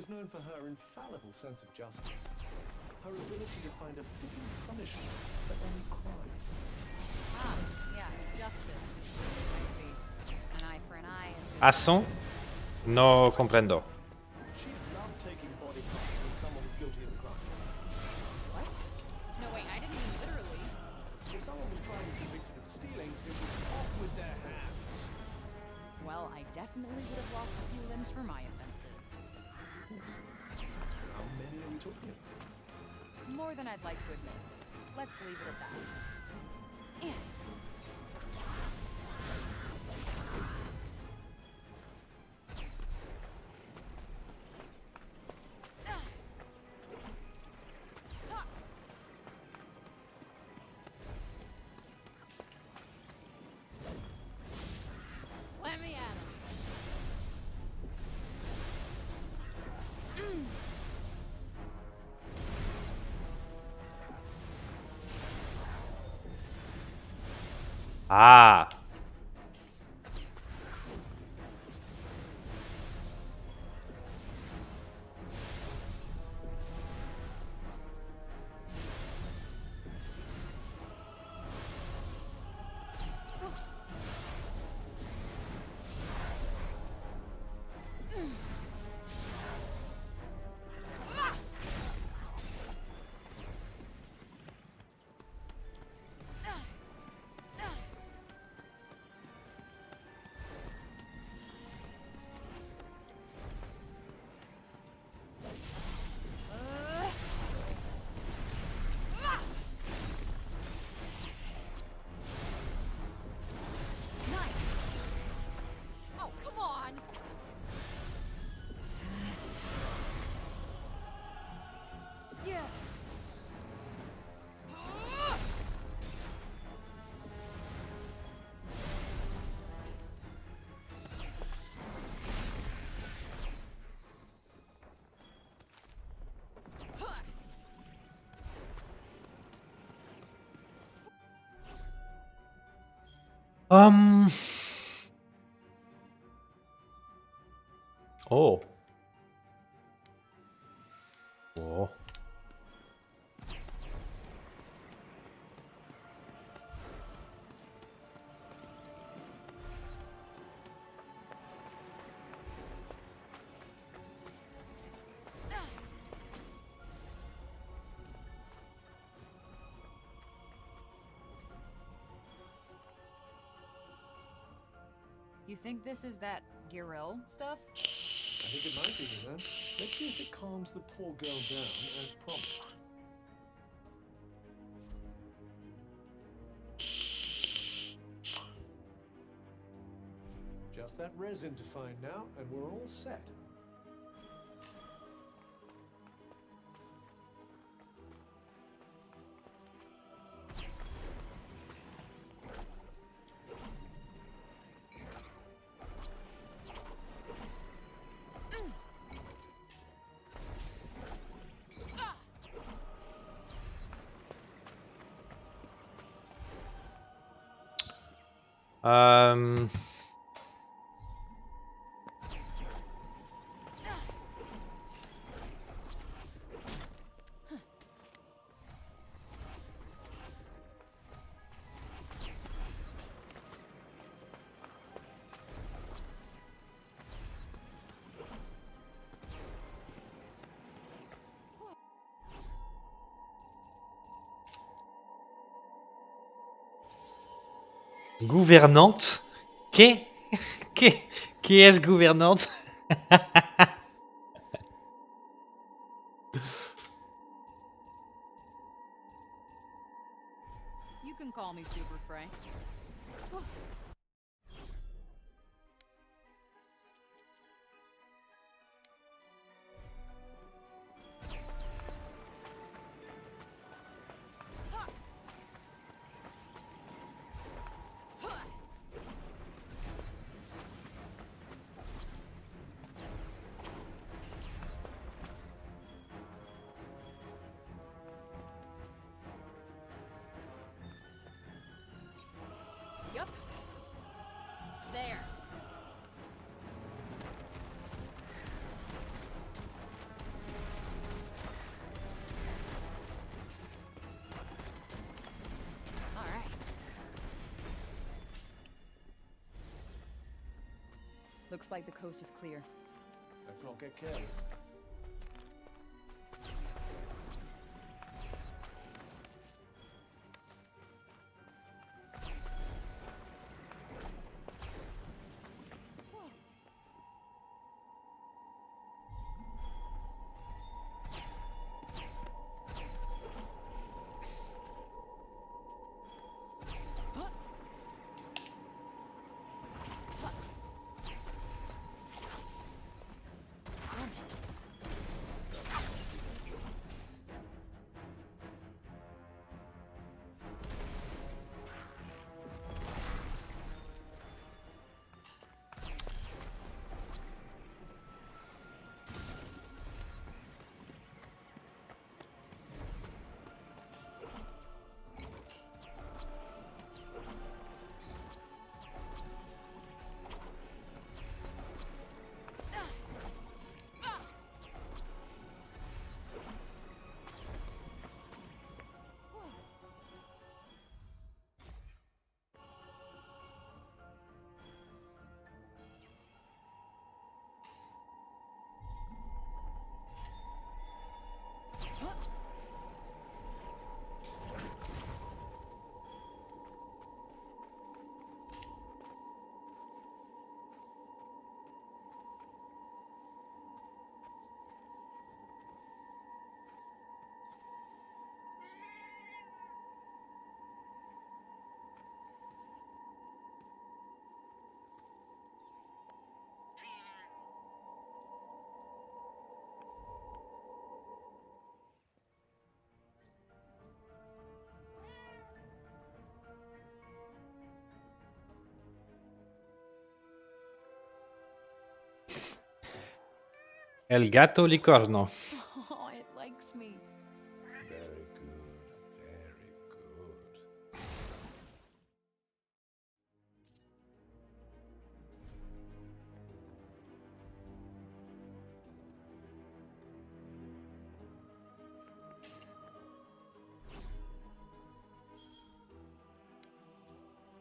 was known for her infallible sense of justice, her ability to find a fitting punishment for any crime. Ah, yeah, justice. I see. An eye for an eye. Asun? No comprendo. She loved taking body parts when someone was guilty of a crime. What? No, wait, I didn't mean literally. If someone was tried and convicted of stealing, it was off with their hands. Well, I definitely would have lost a few limbs for my offenses. How many are we talking about? More than I'd like to admit. Let's leave it at that. Let me at him. Ah. Nice. Oh, come on. Yeah. Oh. Oh. You think this is that Giril stuff? I think it might be, you know. Let's see if it calms the poor girl down as promised. Just that resin to find now, and we're all set. Um. Gouvernante? Qu'est? Qui est-ce gouvernante? You can call me Super Frank. Yup. Looks like the coast is clear. Let's not get careless. El gato licorno. Oh, it likes me. Very good. Very good.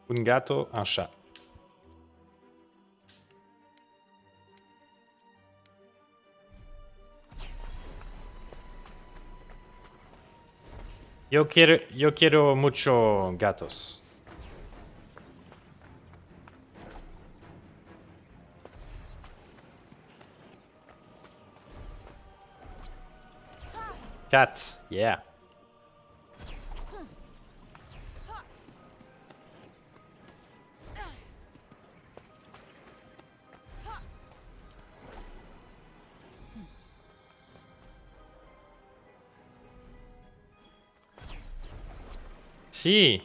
Un gato, un chat. Yo quiero mucho gatos. Cat, yeah. Sí.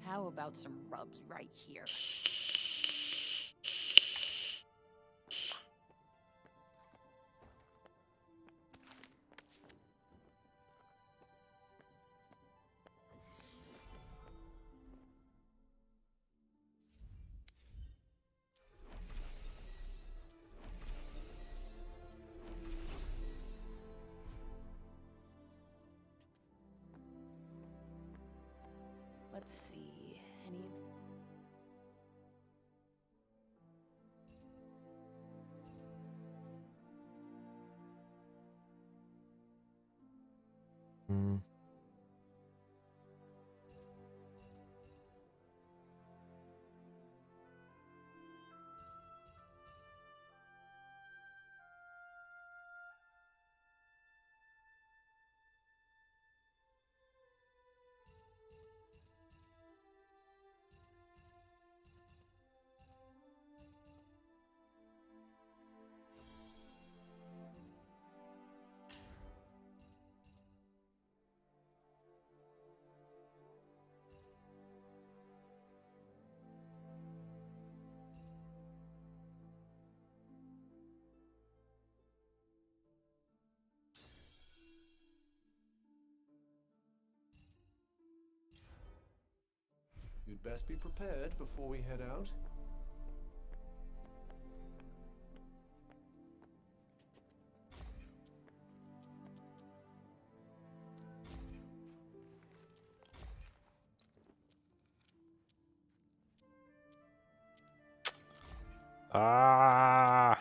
How about some rubs right here? Let's see. Any Mm. You'd best be prepared before we head out. Ah.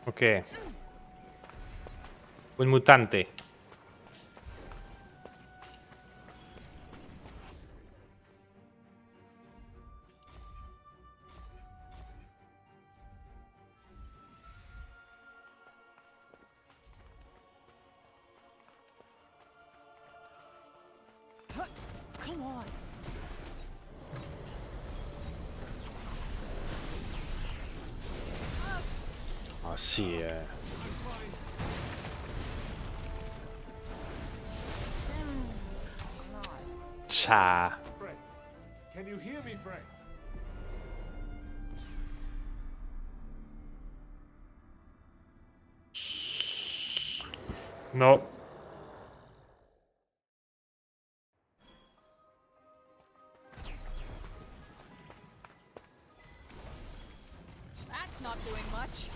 Ok. Un mutante. Come on. Ah sì, Ciao. Frank, can you hear me, Frank? No. That's not doing much.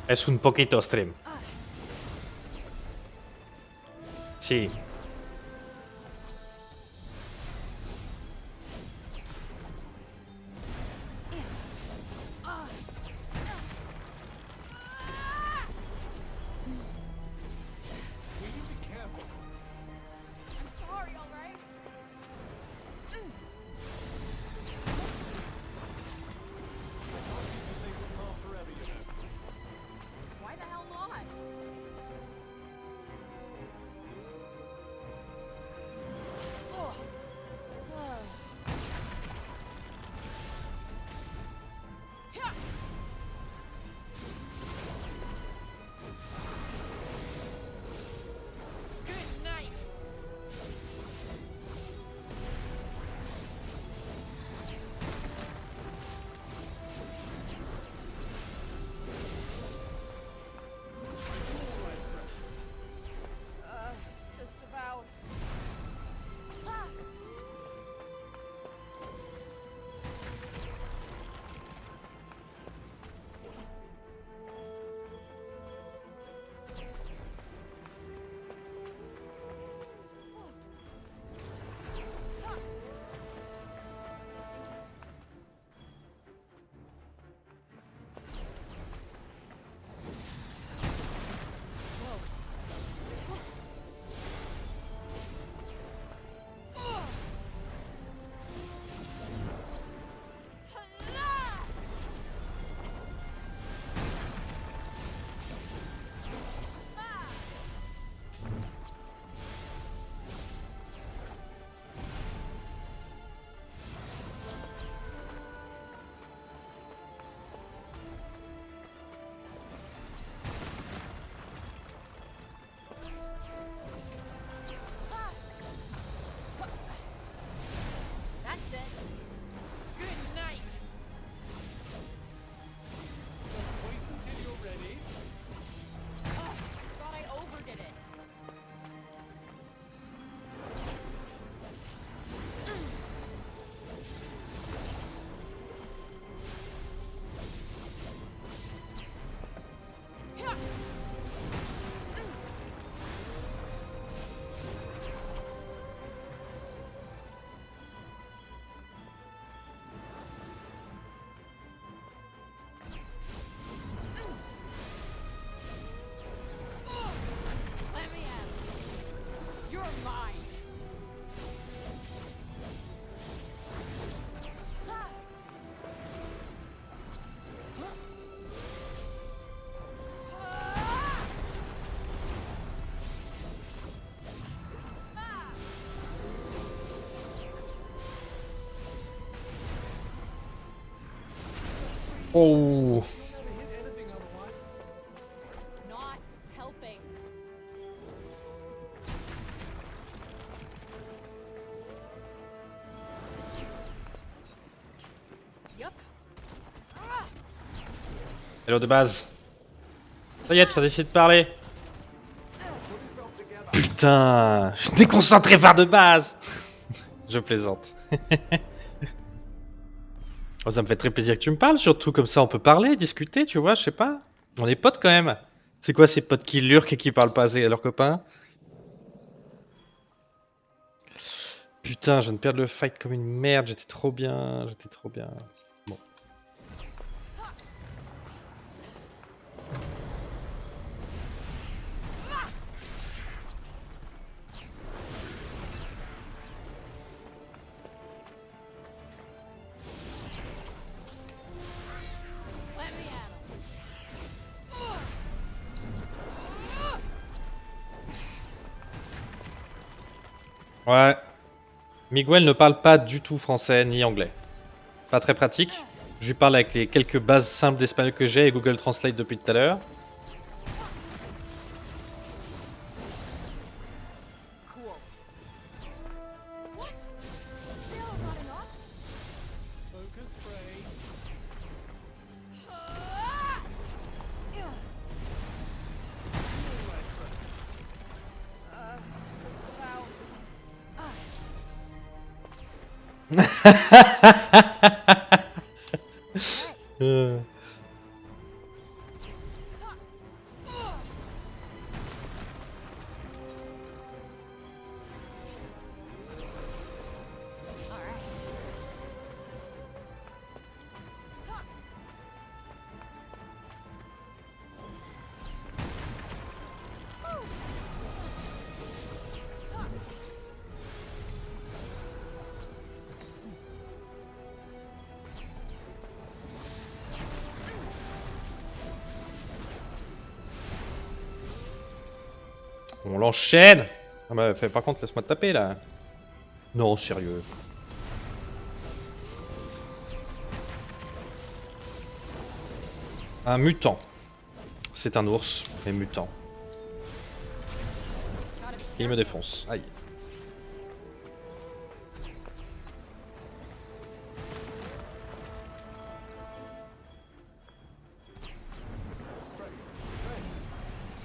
Es un poquito stream. Sí. Will you be careful? I'm sorry, all right? I can't keep you safe from harm forever, you know. Why the hell not? Oh. Never hit anything otherwise. Not helping. Yup. Hello de base. Ça y est, tu as décidé de parler. Putain, je suis déconcentré par de base. Je plaisante. Oh, ça me fait très plaisir que tu me parles, surtout comme ça on peut parler, discuter, tu vois, je sais pas. On est potes quand même. C'est quoi ces potes qui lurquent et qui parlent pas assez à leurs copains? Putain, je viens de perdre le fight comme une merde, j'étais trop bien, j'étais trop bien. Bon. Let me at 'em. Ouais. Miguel ne parle pas du tout français ni anglais. Pas très pratique. Je lui parle avec les quelques bases simples d'espagnol que j'ai et Google Translate depuis tout à l'heure. Cool. What? Still not enough? Focus, Frey. Just about. Euh. Alright. On l'enchaîne. Ah bah, par contre, laisse-moi te taper là. Non, sérieux. Un mutant. C'est un ours, mais mutant. Gotta be Et il me défonce. Aïe.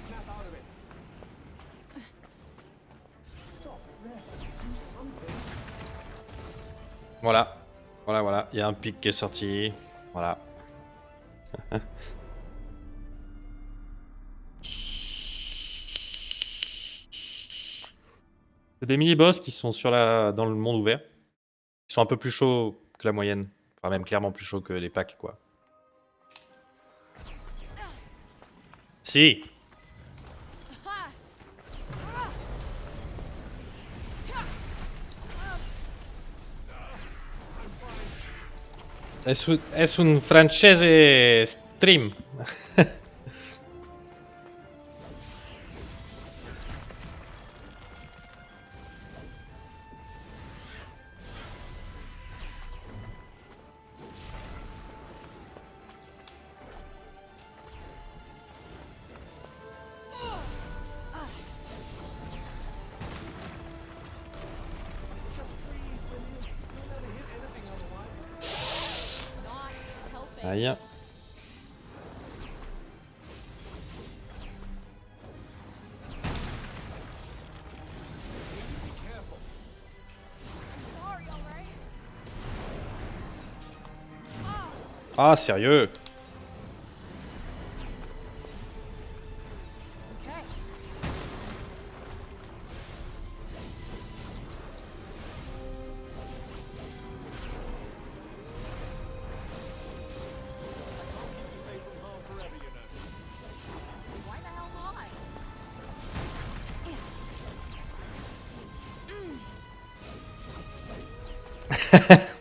Snap out of it. Stop. Rest. Do something. Voilà. Voilà, voilà. Il y a un pic qui est sorti. Voilà. C'est des mini-boss qui sont dans le monde ouvert. Ils sont un peu plus chauds que la moyenne. Enfin, même clairement plus chauds que les packs, quoi. Si. Ha! Es un francese stream. Just breathe, William. You'll never hit anything otherwise. Not helping. Aïe. Be careful. I'm sorry, alright? Ah, sérieux. Okay. I'll keep you safe from harm forever, you know. Why the hell not?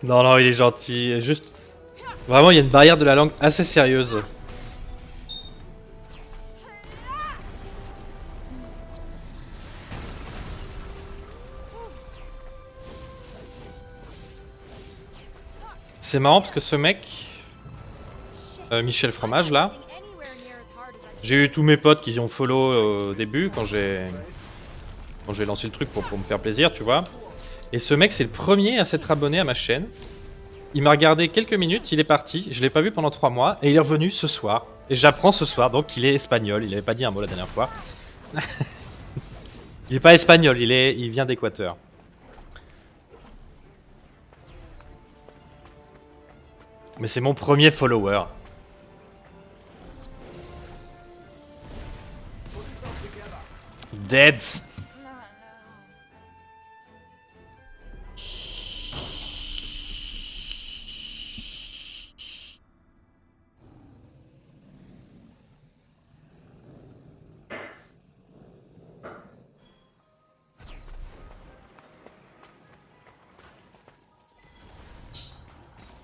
Non, non, il est gentil. Juste. Vraiment, il y a une barrière de la langue assez sérieuse. C'est marrant parce que ce mec. Shit. Michel Fromage là. Anywhere near as hard as I J'ai eu tous mes potes qui ont follow au début quand j'ai lancé le truc pour me faire plaisir, tu vois. Et ce mec c'est le premier à s'être abonné à ma chaîne. Il m'a regardé quelques minutes, il est parti, je l'ai pas vu pendant 3 mois et il est revenu ce soir. Et j'apprends ce soir donc qu'il est espagnol, il avait pas dit un mot la dernière fois. Il est pas espagnol, il vient d'Équateur. Mais c'est mon premier follower. Dead.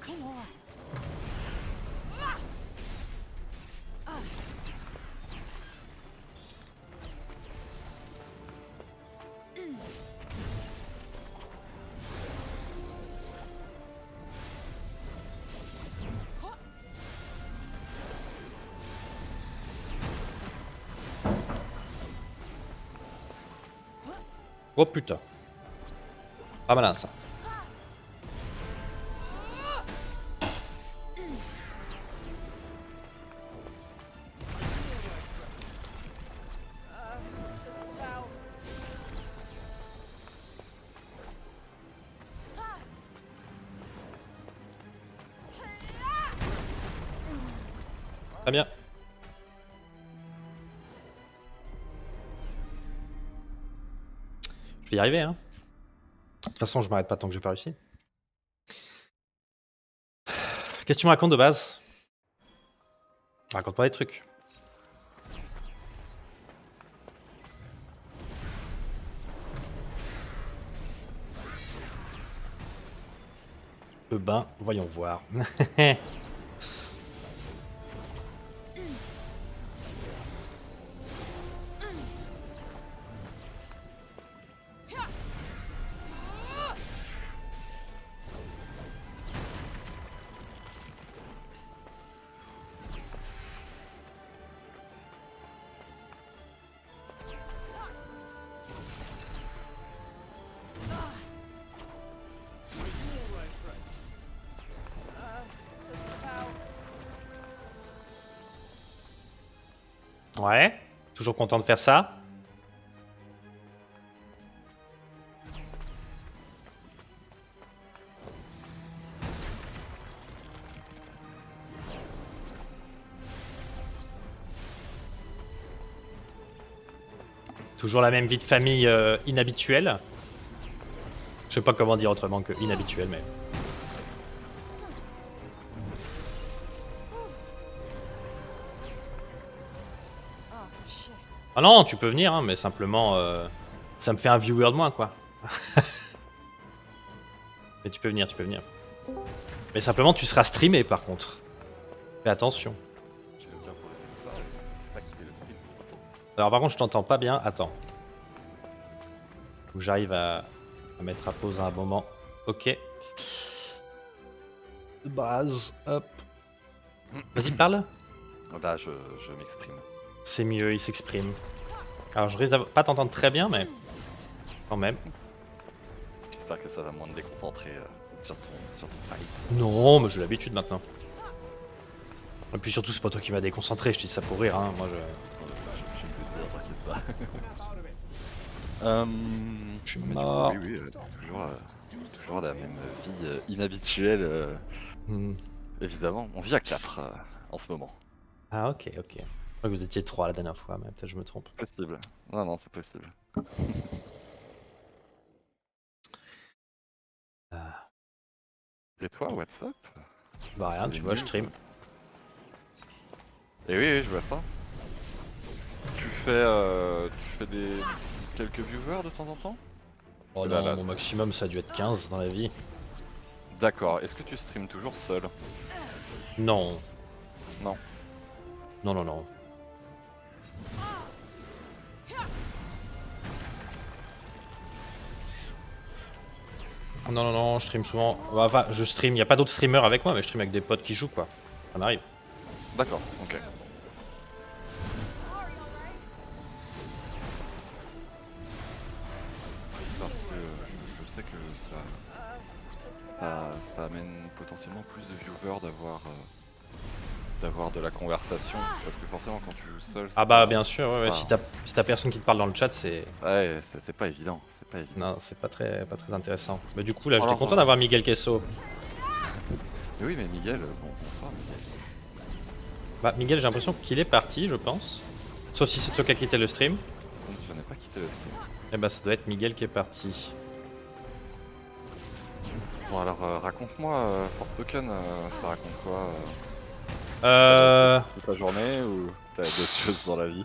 No, no. Come on. Oh putain. Pas malin ça. Just about. Très bien. Je vais y arriver hein. De toute façon je m'arrête pas tant que j'ai pas réussi. Qu'est-ce que tu me racontes de base? Raconte pas des trucs. Ben, voyons voir. Just about. Ouais, toujours content de faire ça. Toujours la même vie de famille inhabituelle. Je sais pas comment dire autrement que inhabituelle, mais... Oh shit. Ah non, tu peux venir, hein, mais simplement... ça me fait un viewer de moins, quoi. Mais tu peux venir, tu peux venir. Mais simplement, tu seras streamé, par contre. Fais attention. Je vais bien pour ça, pas quitter le stream pour autant. Alors par contre, je t'entends pas bien. Attends. Faut que j'arrive à mettre à pause à un moment. Ok. Base, hop. Vas-y, parle. Là, je m'exprime. C'est mieux, il s'exprime. Alors je risque de pas t'entendre très bien, mais quand même. J'espère que ça va moins me déconcentrer sur ton fight. Non, mais j'ai l'habitude maintenant. Et puis surtout, c'est pas toi qui m'as déconcentré, je dis ça pour rire, hein. Moi je. Je me le dire, t'inquiète pas. Je suis mais du coup, mort. oui, toujours la même vie inhabituelle, Hmm. évidemment. On vit à 4 en ce moment. Ah ok, ok. Je crois que vous étiez 3 la dernière fois, mais peut-être je me trompe. Possible. Non, c'est possible. Ah. Et toi, what's up? Bah rien, tu vois, je stream. Et oui, je vois ça. Tu fais quelques viewers de temps en temps? Oh Là, non, là. mon maximum ça a dû être 15 dans la vie. D'accord. Est-ce que tu streams toujours seul? Non. Non. Non, non, non. Non, non, non, je stream souvent. Enfin, je stream, y a pas d'autres streamers avec moi, mais je stream avec des potes qui jouent, quoi. Ça m'arrive. D'accord, ok. Parce que je sais que ça amène potentiellement plus de viewers d'avoir de la conversation. Parce que forcément quand tu joues seul... Ah bah bien sûr, ouais, Wow. si t'as personne qui te parle dans le chat, c'est... Ouais, c'est pas évident, c'est pas évident. Non, c'est pas très intéressant. Mais du coup là, j'étais Alors, content d'avoir Miguel Queso. Mais oui, mais Miguel, bonsoir Miguel. Bah Miguel, j'ai l'impression qu'il est parti, je pense. Sauf si c'est toi qui as quitté le stream. Donc je n'ai pas quitté le stream. Et bah ça doit être Miguel qui est parti. Bon alors raconte-moi, Forspoken, ça raconte quoi toute ta journée ou t'as d'autres choses dans la vie?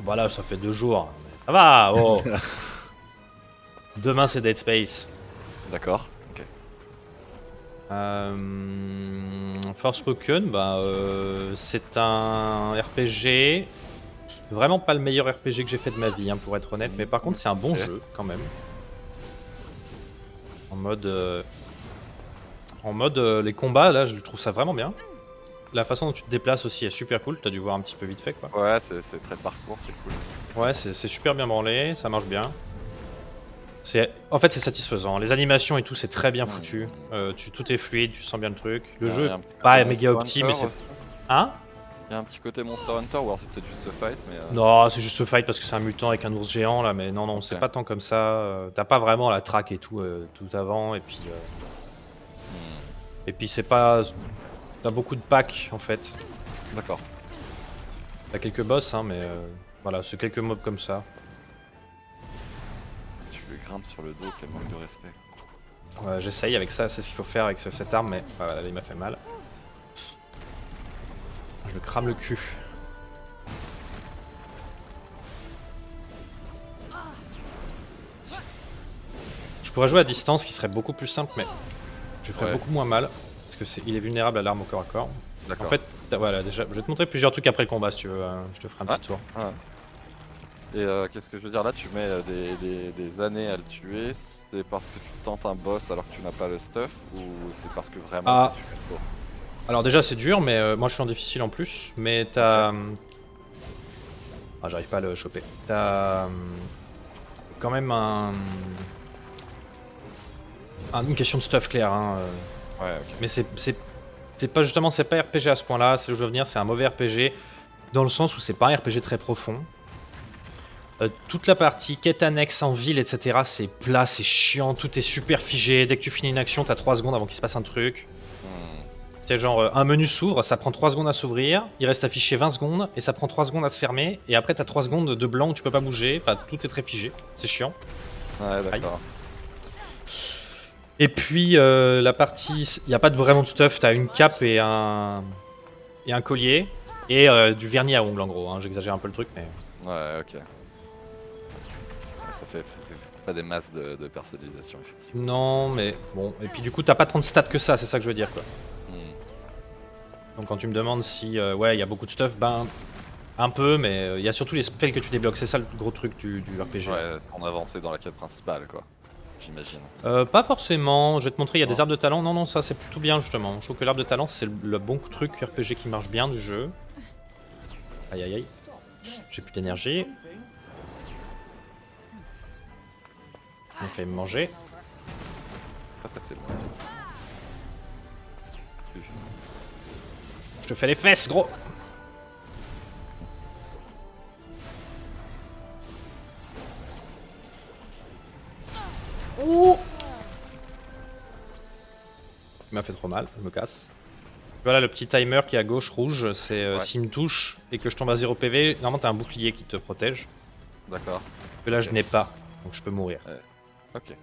Bah là, ça fait 2 jours, mais ça va, oh. Demain c'est Dead Space. D'accord, ok. Forspoken, bah c'est un RPG. Vraiment pas le meilleur RPG que j'ai fait de ma vie, hein, pour être honnête, mais par contre c'est un bon Ok. jeu quand même. En mode les combats, là je trouve ça vraiment bien. La façon dont tu te déplaces aussi est super cool, t'as dû voir un petit peu vite fait quoi. Ouais, c'est très parcours, c'est cool. Ouais, c'est super bien branlé, ça marche bien. En fait, c'est satisfaisant. Les animations et tout, c'est très bien foutu. Tout est fluide, tu sens bien le truc. Le Il y a jeu, un petit pas côté méga Monster opti, mais c'est. Hunter aussi. Hein? Il y a un petit côté Monster Hunter, ou alors c'est peut-être juste ce fight, mais... Non, c'est juste ce fight parce que c'est un mutant avec un ours géant là, mais non, non, c'est Ok. pas tant comme ça. T'as pas vraiment la track et tout, tout avant, et puis. Et puis, c'est pas. T'as beaucoup de packs en fait. D'accord. T'as quelques boss, hein, mais voilà, c'est quelques mobs comme ça. Tu lui grimpes sur le dos, quel manque de respect. J'essaye avec ça, c'est ce qu'il faut faire avec cette arme, mais voilà, là, il m'a fait mal. Je le crame le cul. Je pourrais jouer à distance, qui serait beaucoup plus simple, mais je ferais Ouais. beaucoup moins mal, parce que il est vulnérable à l'arme au corps à corps. D'accord. En fait, voilà, déjà, je vais te montrer plusieurs trucs après le combat si tu veux. Je te ferai un Ouais. petit tour. Et qu'est-ce que je veux dire là, tu mets des années à le tuer, c'est parce que tu tentes un boss alors que tu n'as pas le stuff, ou c'est parce que vraiment Ah. c'est super fort? Alors déjà c'est dur, mais moi je suis en difficile en plus. Mais t'as... Ah, j'arrive pas à le choper. T'as quand même une question de stuff clair. Hein. Ouais, ok. Mais c'est pas justement, c'est pas RPG à ce point-là. C'est où je veux venir, c'est un mauvais RPG dans le sens où c'est pas un RPG très profond. Toute la partie quête annexe en ville, etc. c'est plat, c'est chiant, tout est super figé. Dès que tu finis une action, t'as 3 secondes avant qu'il se passe un truc. C'est genre un menu s'ouvre, ça prend 3 secondes à s'ouvrir, il reste affiché 20 secondes et ça prend 3 secondes à se fermer, et après t'as 3 secondes de blanc où tu peux pas bouger, enfin tout est très figé, c'est chiant. Ouais, d'accord. Et puis la partie, il n'y a pas vraiment de stuff, t'as une cape et un collier, et du vernis à ongles en gros, hein. J'exagère un peu le truc mais... Ouais, ok. Ça fait pas des masses de personnalisation, effectivement. Non mais bon, et puis du coup t'as pas tant de stats que ça, c'est ça que je veux dire quoi. Donc quand tu me demandes si ouais il y a beaucoup de stuff, ben un peu, mais il y a surtout les spells que tu débloques, c'est ça le gros truc du RPG. Ouais, en avancer dans la quête principale, quoi. J'imagine. Pas forcément, je vais te montrer, il y a des Non. arbres de talent. Non, non, ça c'est plutôt bien justement. Je trouve que l'arbre de talent c'est le bon truc RPG qui marche bien du jeu. Aïe aïe aïe. J'ai plus d'énergie. Donc il va me manger. Pas facile, effectivement. Je te fais les fesses, gros. Ouh. Il m'a fait trop mal, je me casse. Voilà le petit timer qui est à gauche rouge, c'est Ouais. s'il me touche et que je tombe à 0 PV, normalement t'as un bouclier qui te protège. D'accord. Que là je n'ai pas, donc je peux mourir. Ok.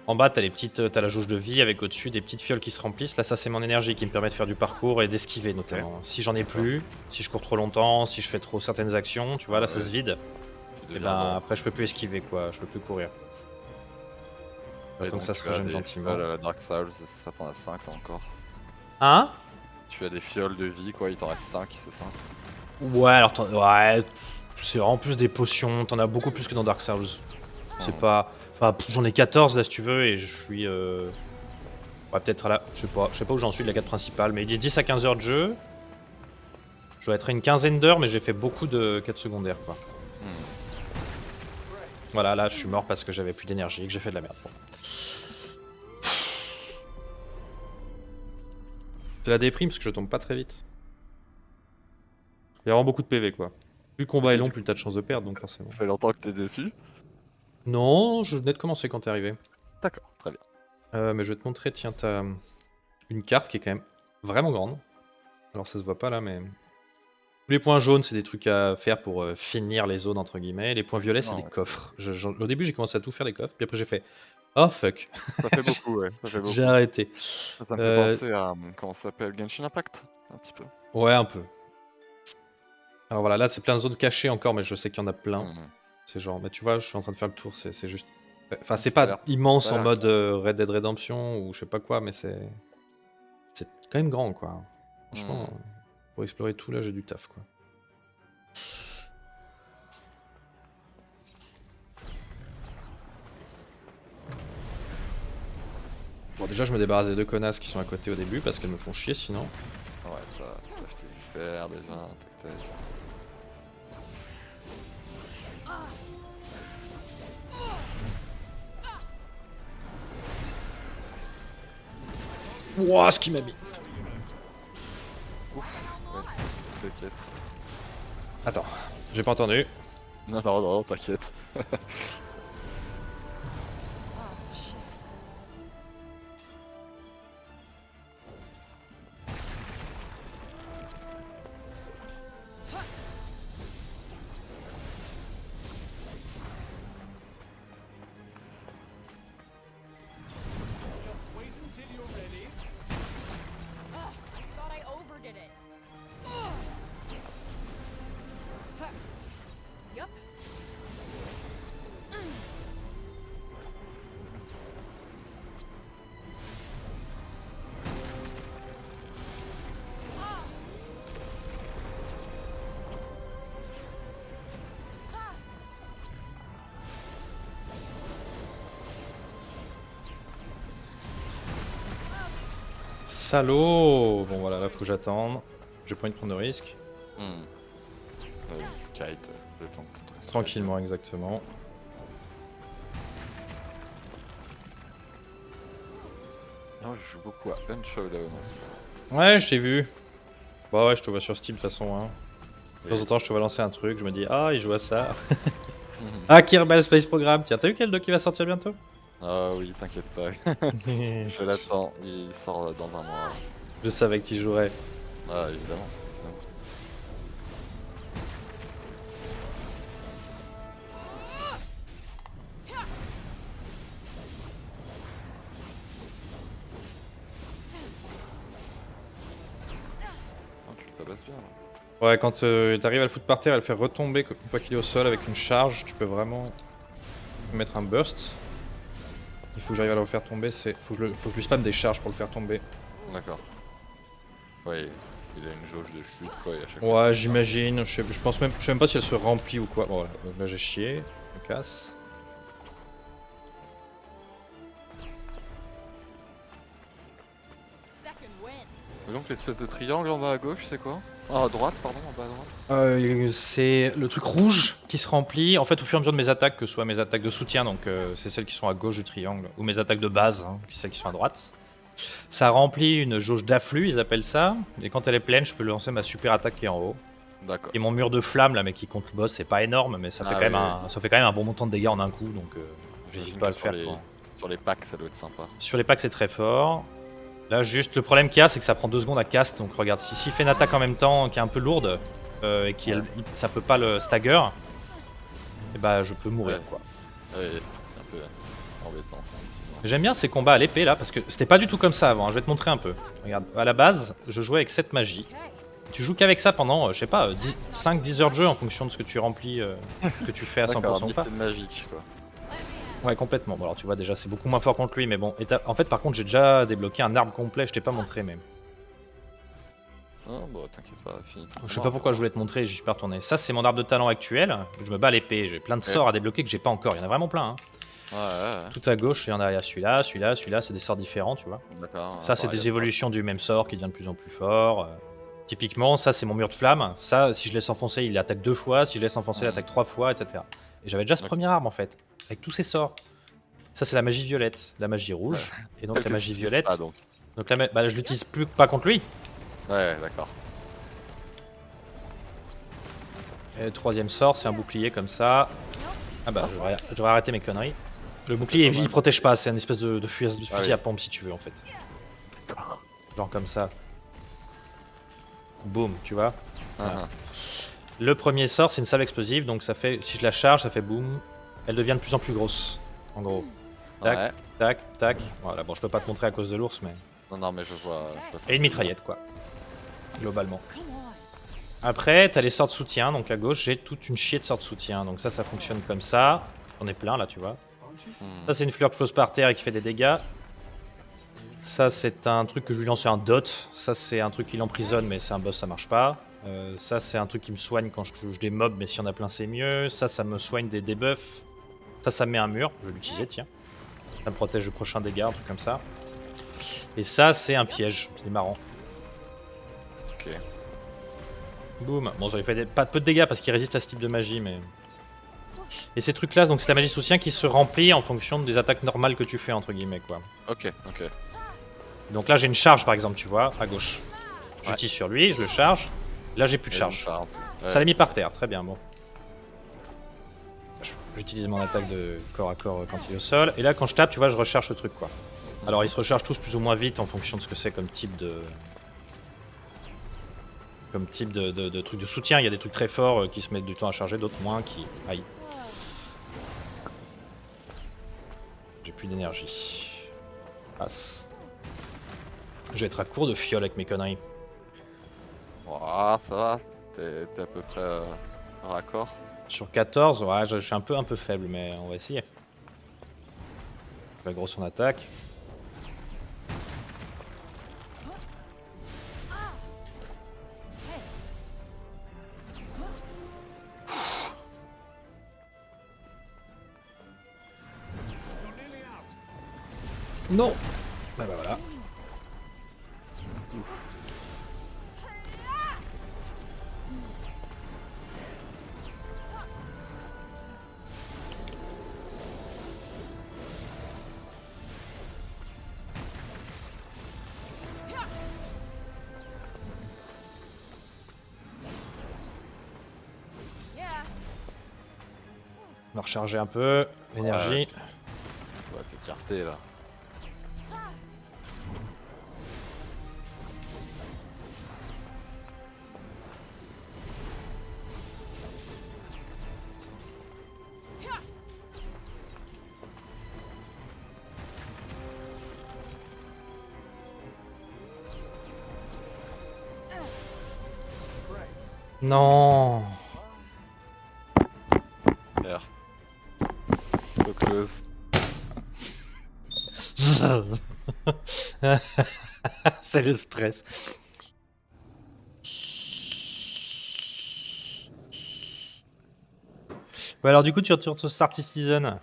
En bas t'as t'as la jauge de vie avec au-dessus des petites fioles qui se remplissent. Là ça c'est mon énergie qui me permet de faire du parcours et d'esquiver notamment. Si j'en ai plus, si je cours trop longtemps, si je fais trop certaines actions, tu vois là ça Ouais. se vide. Tu Et deviens ben bon. après je peux plus esquiver quoi, je peux plus courir. Et Donc ça tu se as régène des gentiment. fioles à la Dark Souls, ça t'en a 5 là encore. Hein? Tu as des fioles de vie, quoi, il t'en reste 5, c'est ça? Ouais alors ouais, c'est en plus des potions, t'en as beaucoup plus que dans Dark Souls. C'est Mhm. pas... Enfin j'en ai 14 là si tu veux et je suis... Ouais, peut-être à la. Je sais pas où j'en suis de la quête principale, mais il dit 10 à 15 heures de jeu. Je dois être à une quinzaine d'heures, mais j'ai fait beaucoup de quêtes secondaires quoi. Voilà, là je suis mort parce que j'avais plus d'énergie et que j'ai fait de la merde. Bon. C'est la déprime parce que je tombe pas très vite. Il y a vraiment beaucoup de PV quoi. Plus le combat est long, plus t'as de chances de perdre donc forcément. Ça fait longtemps que t'es dessus. Non, je venais de commencer quand t'es arrivé. D'accord, très bien. Mais je vais te montrer, tiens, t'as une carte qui est quand même vraiment grande. Alors ça se voit pas là, mais... Tous les points jaunes, c'est des trucs à faire pour finir les zones, entre guillemets. Les points violets, c'est Non, des ouais. coffres. Au début, j'ai commencé à tout faire les coffres, puis après j'ai fait... Oh fuck. Ça fait beaucoup, ouais. Ça fait beaucoup. J'ai arrêté. Ça me fait penser à... Comment ça s'appelle? Genshin Impact? Un petit peu. Ouais, un peu. Alors voilà, là c'est plein de zones cachées encore, mais je sais qu'il y en a plein. C'est genre, mais tu vois, je suis en train de faire le tour, c'est juste... Enfin, c'est Ça a pas l'air- immense ça a en l'air mode Red Dead Redemption ou je sais pas quoi, mais c'est quand même grand quoi. Franchement, pour explorer tout là, j'ai du taf quoi. Bon, déjà, je me débarrasse des deux connasses qui sont à côté au début parce qu'elles me font chier sinon. Ouais, ça je t'ai vu faire déjà. Tac, tac. Wouah, ce qui m'a mis. T'inquiète. Attends, j'ai pas entendu. Non, non, non, t'inquiète. Oh, shit. Just wait until you're ready. Ugh, thought I overdid it. Huh. Yup. Salaud. Bon voilà, là faut que j'attende. J'ai pas envie de prendre de risque. Kite, le temps que tu te Tranquillement, exactement. Non, je joue beaucoup à Punch Showdown en ce moment. Ouais, je t'ai vu. Bah ouais, je te vois sur Steam de toute façon. Hein. De temps Et- en temps, je te vois lancer un truc, je me dis, ah, il joue à ça. Ah, Kerbal Space Program, tiens, t'as vu quel doc qui va sortir bientôt? Ah oui, t'inquiète pas. Je l'attends, il sort dans un mois. Je savais que tu jouerais. Ah, évidemment. Ah, tu le tabasses bien là. Ouais, quand t'arrives à le foutre par terre et à le faire retomber une fois qu'il est au sol avec une charge, tu peux vraiment mettre un burst. Il faut que j'arrive à le refaire tomber, faut que je lui spamme des charges pour le faire tomber. D'accord. Ouais, il a une jauge de chute quoi, et à chaque fois. Ouais, j'imagine, je sais même pas si elle se remplit ou quoi. Bon, voilà, donc là j'ai chié, je me casse. Second win. Et donc l'espèce de triangle en bas à gauche, c'est quoi? Ah, à droite, pardon, en bas à droite. C'est le truc rouge qui se remplit en fait au fur et à mesure de mes attaques, que ce soit mes attaques de soutien, donc c'est celles qui sont à gauche du triangle, ou mes attaques de base, hein, celles qui sont à droite. Ça remplit une jauge d'afflux, ils appellent ça, et quand elle est pleine, je peux lancer ma super attaque qui est en haut. D'accord. Et mon mur de flamme là, mais qui contre le boss, c'est pas énorme, mais ça fait, Ah quand même oui, ça fait quand même un bon montant de dégâts en un coup, donc j'hésite J'imagine pas à que le faire. sur les... quoi. sur les packs, ça doit être sympa. Sur les packs, c'est très fort. Là, juste le problème qu'il y a, c'est que ça prend 2 secondes à cast. Donc, regarde, s'il fait une attaque en même temps qui est un peu lourde et ça peut pas le stagger, et bah je peux mourir Ouais. quoi. Ouais, c'est un peu embêtant. effectivement. J'aime bien ces combats à l'épée là parce que c'était pas du tout comme ça avant. Hein. Je vais te montrer un peu. Regarde, à la base, je jouais avec cette magie. Okay. Tu joues qu'avec ça pendant, je sais pas, 5-10 heures de jeu en fonction de ce que tu remplis, ce que tu fais à 100% D'accord, ou pas. c'est magique quoi. Ouais, complètement. Bon, alors tu vois, déjà c'est beaucoup moins fort contre lui, mais bon. En fait, par contre, j'ai déjà débloqué un arbre complet, je t'ai pas montré même. Non, bon, t'inquiète pas, fini. Je sais pas pourquoi je voulais te montrer, j'y suis pas retourné. Ça, c'est mon arbre de talent actuel. Je me bats à l'épée. J'ai plein de sorts à débloquer que j'ai pas encore. Il y en a vraiment plein. Hein. Ouais. Tout à gauche, il y en a, il y a celui-là, celui-là, celui-là, c'est des sorts différents, tu vois. D'accord. Ça, c'est pareil, des évolutions du même sort qui devient de plus en plus fort. Typiquement, ça, c'est mon mur de flamme. Ça, si je laisse enfoncer, il attaque 2 fois. Si je laisse enfoncer, il attaque 3 fois, etc. Et j'avais déjà ce Ok. premier arme en fait, avec tous ces sorts. Ça, c'est la magie violette, la magie rouge. Et donc, Tel la que magie tu utilises violette. pas, donc. Donc, bah, je l'utilise plus pas contre lui. Ouais, d'accord. Et le troisième sort, c'est un bouclier comme ça. Ah bah, je devrais arrêter mes conneries. Le bouclier, il protège pas, c'est une espèce de fusil Ah oui. à pompe si tu veux en fait. Genre comme ça. Boum, tu vois. Ah, Le premier sort, c'est une salve explosive, donc ça fait, si je la charge, ça fait boum. Elle devient de plus en plus grosse, en gros. Tac, ouais. tac, tac. Voilà, bon, je peux pas te montrer à cause de l'ours, mais. Non, mais je vois. Et une mitraillette, quoi. Globalement. Après, t'as les sorts de soutien, donc à gauche, j'ai toute une chier de sorts de soutien. Donc ça fonctionne comme ça. J'en ai plein là, tu vois. Ça, c'est une fleur qui explose par terre et qui fait des dégâts. Ça, c'est un truc que je lui lance sur un dot. Ça, c'est un truc qui l'emprisonne, mais c'est un boss, ça marche pas. Ça, c'est un truc qui me soigne quand je touche des mobs, mais si on a plein, c'est mieux. Ça me soigne des debuffs. Ça me met un mur. Je vais l'utiliser, tiens. Ça me protège du prochain dégât, un truc comme ça. Et ça, c'est un piège. C'est marrant. Ok. Boum. Bon, j'avais fait pas peu de dégâts parce qu'il résiste à ce type de magie, mais. Et ces trucs-là, donc c'est la magie soutien qui se remplit en fonction des attaques normales que tu fais, entre guillemets, quoi. Ok. Donc là, j'ai une charge, par exemple, tu vois, à gauche. J'utilise sur lui, je le charge. Là, j'ai plus de charge. Ça l'a mis par terre, très bien, bon. J'utilise mon attaque de corps à corps quand il est au sol. Et là, quand je tape, tu vois, je recharge le truc, quoi. Alors, ils se rechargent tous plus ou moins vite en fonction de ce que c'est comme type de. Comme type de trucs de soutien. Il y a des trucs très forts qui se mettent du temps à charger, d'autres moins qui. Aïe. J'ai plus d'énergie. Passe. Je vais être à court de fiole avec mes conneries. Ouah, ça va. T'es à peu près raccord. Sur 14, ouais, je suis un peu faible, mais on va essayer. Pas gros son attaque. Non. Bah voilà. On va recharger un peu l'énergie. Ouais, t'es fierté là. Non. R. So close. C'est le stress. Ouais, alors du coup, tu retournes sur Star Citizen.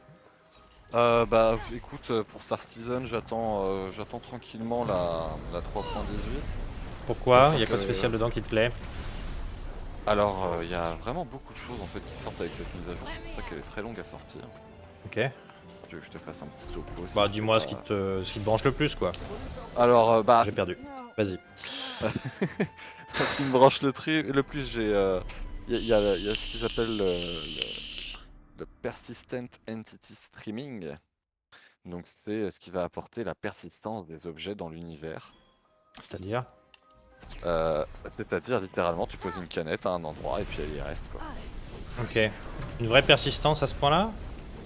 Bah écoute, pour Star Citizen, j'attends tranquillement la 3.18. Pourquoi? Il y a quoi de que- spécial dedans qui te plaît? Alors, il y a vraiment beaucoup de choses en fait qui sortent avec cette mise à jour. C'est pour ça qu'elle est très longue à sortir. Ok. Tu veux que je te fasse un petit topo aussi, Bah dis-moi je ce sais qui te branche le plus, quoi. pas. Alors, bah, J'ai perdu. Vas-y. ce qui me branche le plus, il y a ce qu'ils appellent le Persistent Entity Streaming. Donc c'est ce qui va apporter la persistance des objets dans l'univers. C'est-à-dire? C'est-à-dire littéralement tu poses une canette à un endroit et puis elle y reste quoi. Ok. Une vraie persistance à ce point-là?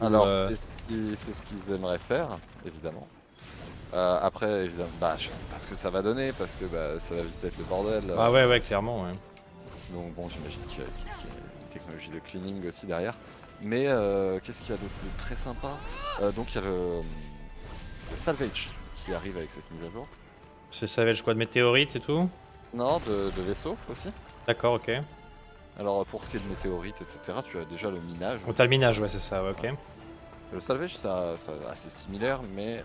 Alors Ou, c'est ce qu'ils aimeraient faire évidemment. Après évidemment bah je sais pas ce que ça va donner parce que bah, ça va vite être le bordel. Ah ouais, clairement, ouais. Donc bon j'imagine qu'il y a une technologie de cleaning aussi derrière. Mais qu'est-ce qu'il y a de très sympa? Donc il y a le salvage qui arrive avec cette mise à jour. C'est Savage quoi, de météorites et tout? Non, de vaisseaux aussi. D'accord, ok. Alors pour ce qui est de météorites, etc., tu as déjà le minage. Oh, t'as le minage, ouais, c'est ça, ouais, ok. Le salvage c'est assez similaire, mais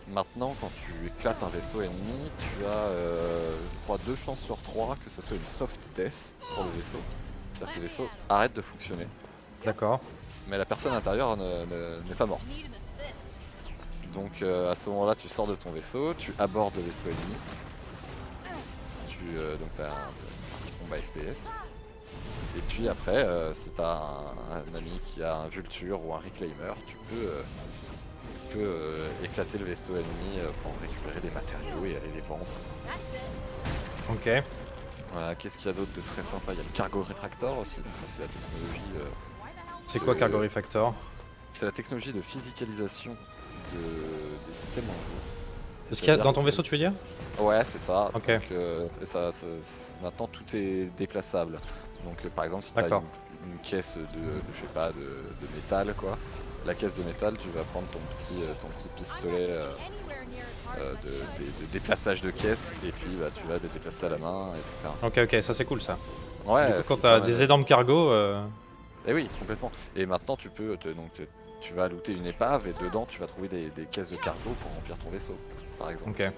maintenant quand tu éclates un vaisseau ennemi, tu as je crois 2 chances sur 3 que ce soit une soft death pour le vaisseau. C'est-à-dire que le vaisseau arrête de fonctionner, D'accord. mais la personne à l'intérieur n'est pas morte. Donc à ce moment-là tu sors de ton vaisseau, tu abordes le vaisseau ennemi, donc t'as un petit combat FPS. Et puis après, si t'as un ami qui a un Vulture ou un Reclaimer, tu peux éclater le vaisseau ennemi pour récupérer des matériaux et aller les vendre. Ok. Voilà, qu'est-ce qu'il y a d'autre de très sympa? Il y a le Cargo Refractor aussi, donc ça c'est la technologie. C'est quoi Cargo Refactor? C'est la technologie de physicalisation des systèmes en jeu. Ce qu'il y a dans ton que- vaisseau, tu veux dire? Ouais, c'est ça. Ok. Donc, maintenant tout est déplaçable. Donc par exemple si tu as D'accord. une caisse je sais pas, de métal quoi, la caisse de métal tu vas prendre ton petit pistolet de déplaçage de caisse et puis bah, tu vas le déplacer à la main, etc. Ok, ça c'est cool ça. Ouais, Du coup, quand si t'as t'en as- des énormes cargos, Eh oui, complètement. Et maintenant tu peux, tu vas looter une épave et dedans tu vas trouver des caisses de cargo pour remplir ton vaisseau, par exemple. ok.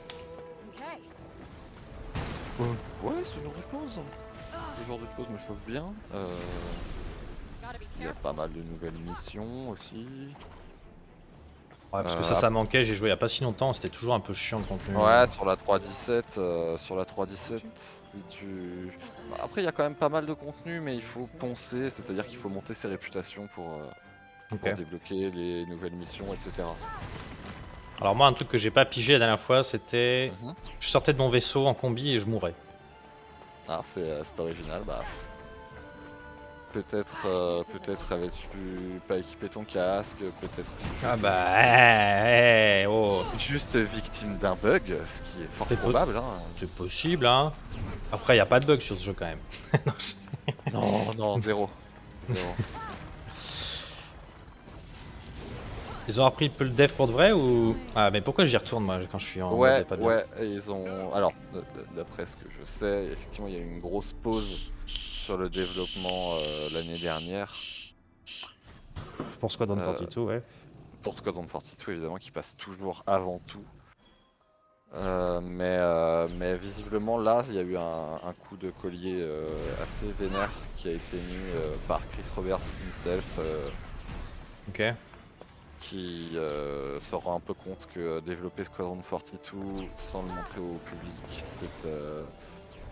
Ouais, ce genre de choses. Ce genre de choses me chauffe bien. Il y a pas mal de nouvelles missions aussi. Ouais, parce que ça manquait, j'ai joué il y a pas si longtemps, c'était toujours un peu chiant le contenu. Ouais, sur la 3.17, après il y a quand même pas mal de contenu, mais il faut poncer, c'est-à-dire qu'il faut monter ses réputations pour Ok. débloquer les nouvelles missions, etc. Alors moi, un truc que j'ai pas pigé la dernière fois, c'était... Mhm. Je sortais de mon vaisseau en combi et je mourais. Ah, c'est original, bah... Peut-être avais-tu pas équipé ton casque, peut-être... Ah bah... oh. Juste victime d'un bug, ce qui est fort C'est probable, hein. C'est possible, hein. Après, y a pas de bug sur ce jeu quand même. Non, Non, non, zéro. Zéro. Ils ont repris un peu le dev pour de vrai ou... Ah mais pourquoi j'y retourne moi quand je suis en Ouais, mode pas bien. ouais, et ils ont... Alors, d'après ce que je sais, effectivement, il y a eu une grosse pause sur le développement l'année dernière. Pour Squadron Euh, 42, ouais. Pour Squadron 42, évidemment, qui passe toujours avant tout. Mais visiblement, là, il y a eu un coup de collier assez vénère qui a été mis par Chris Roberts himself, Ok. qui se rend un peu compte que développer Squadron 42 sans le montrer au public,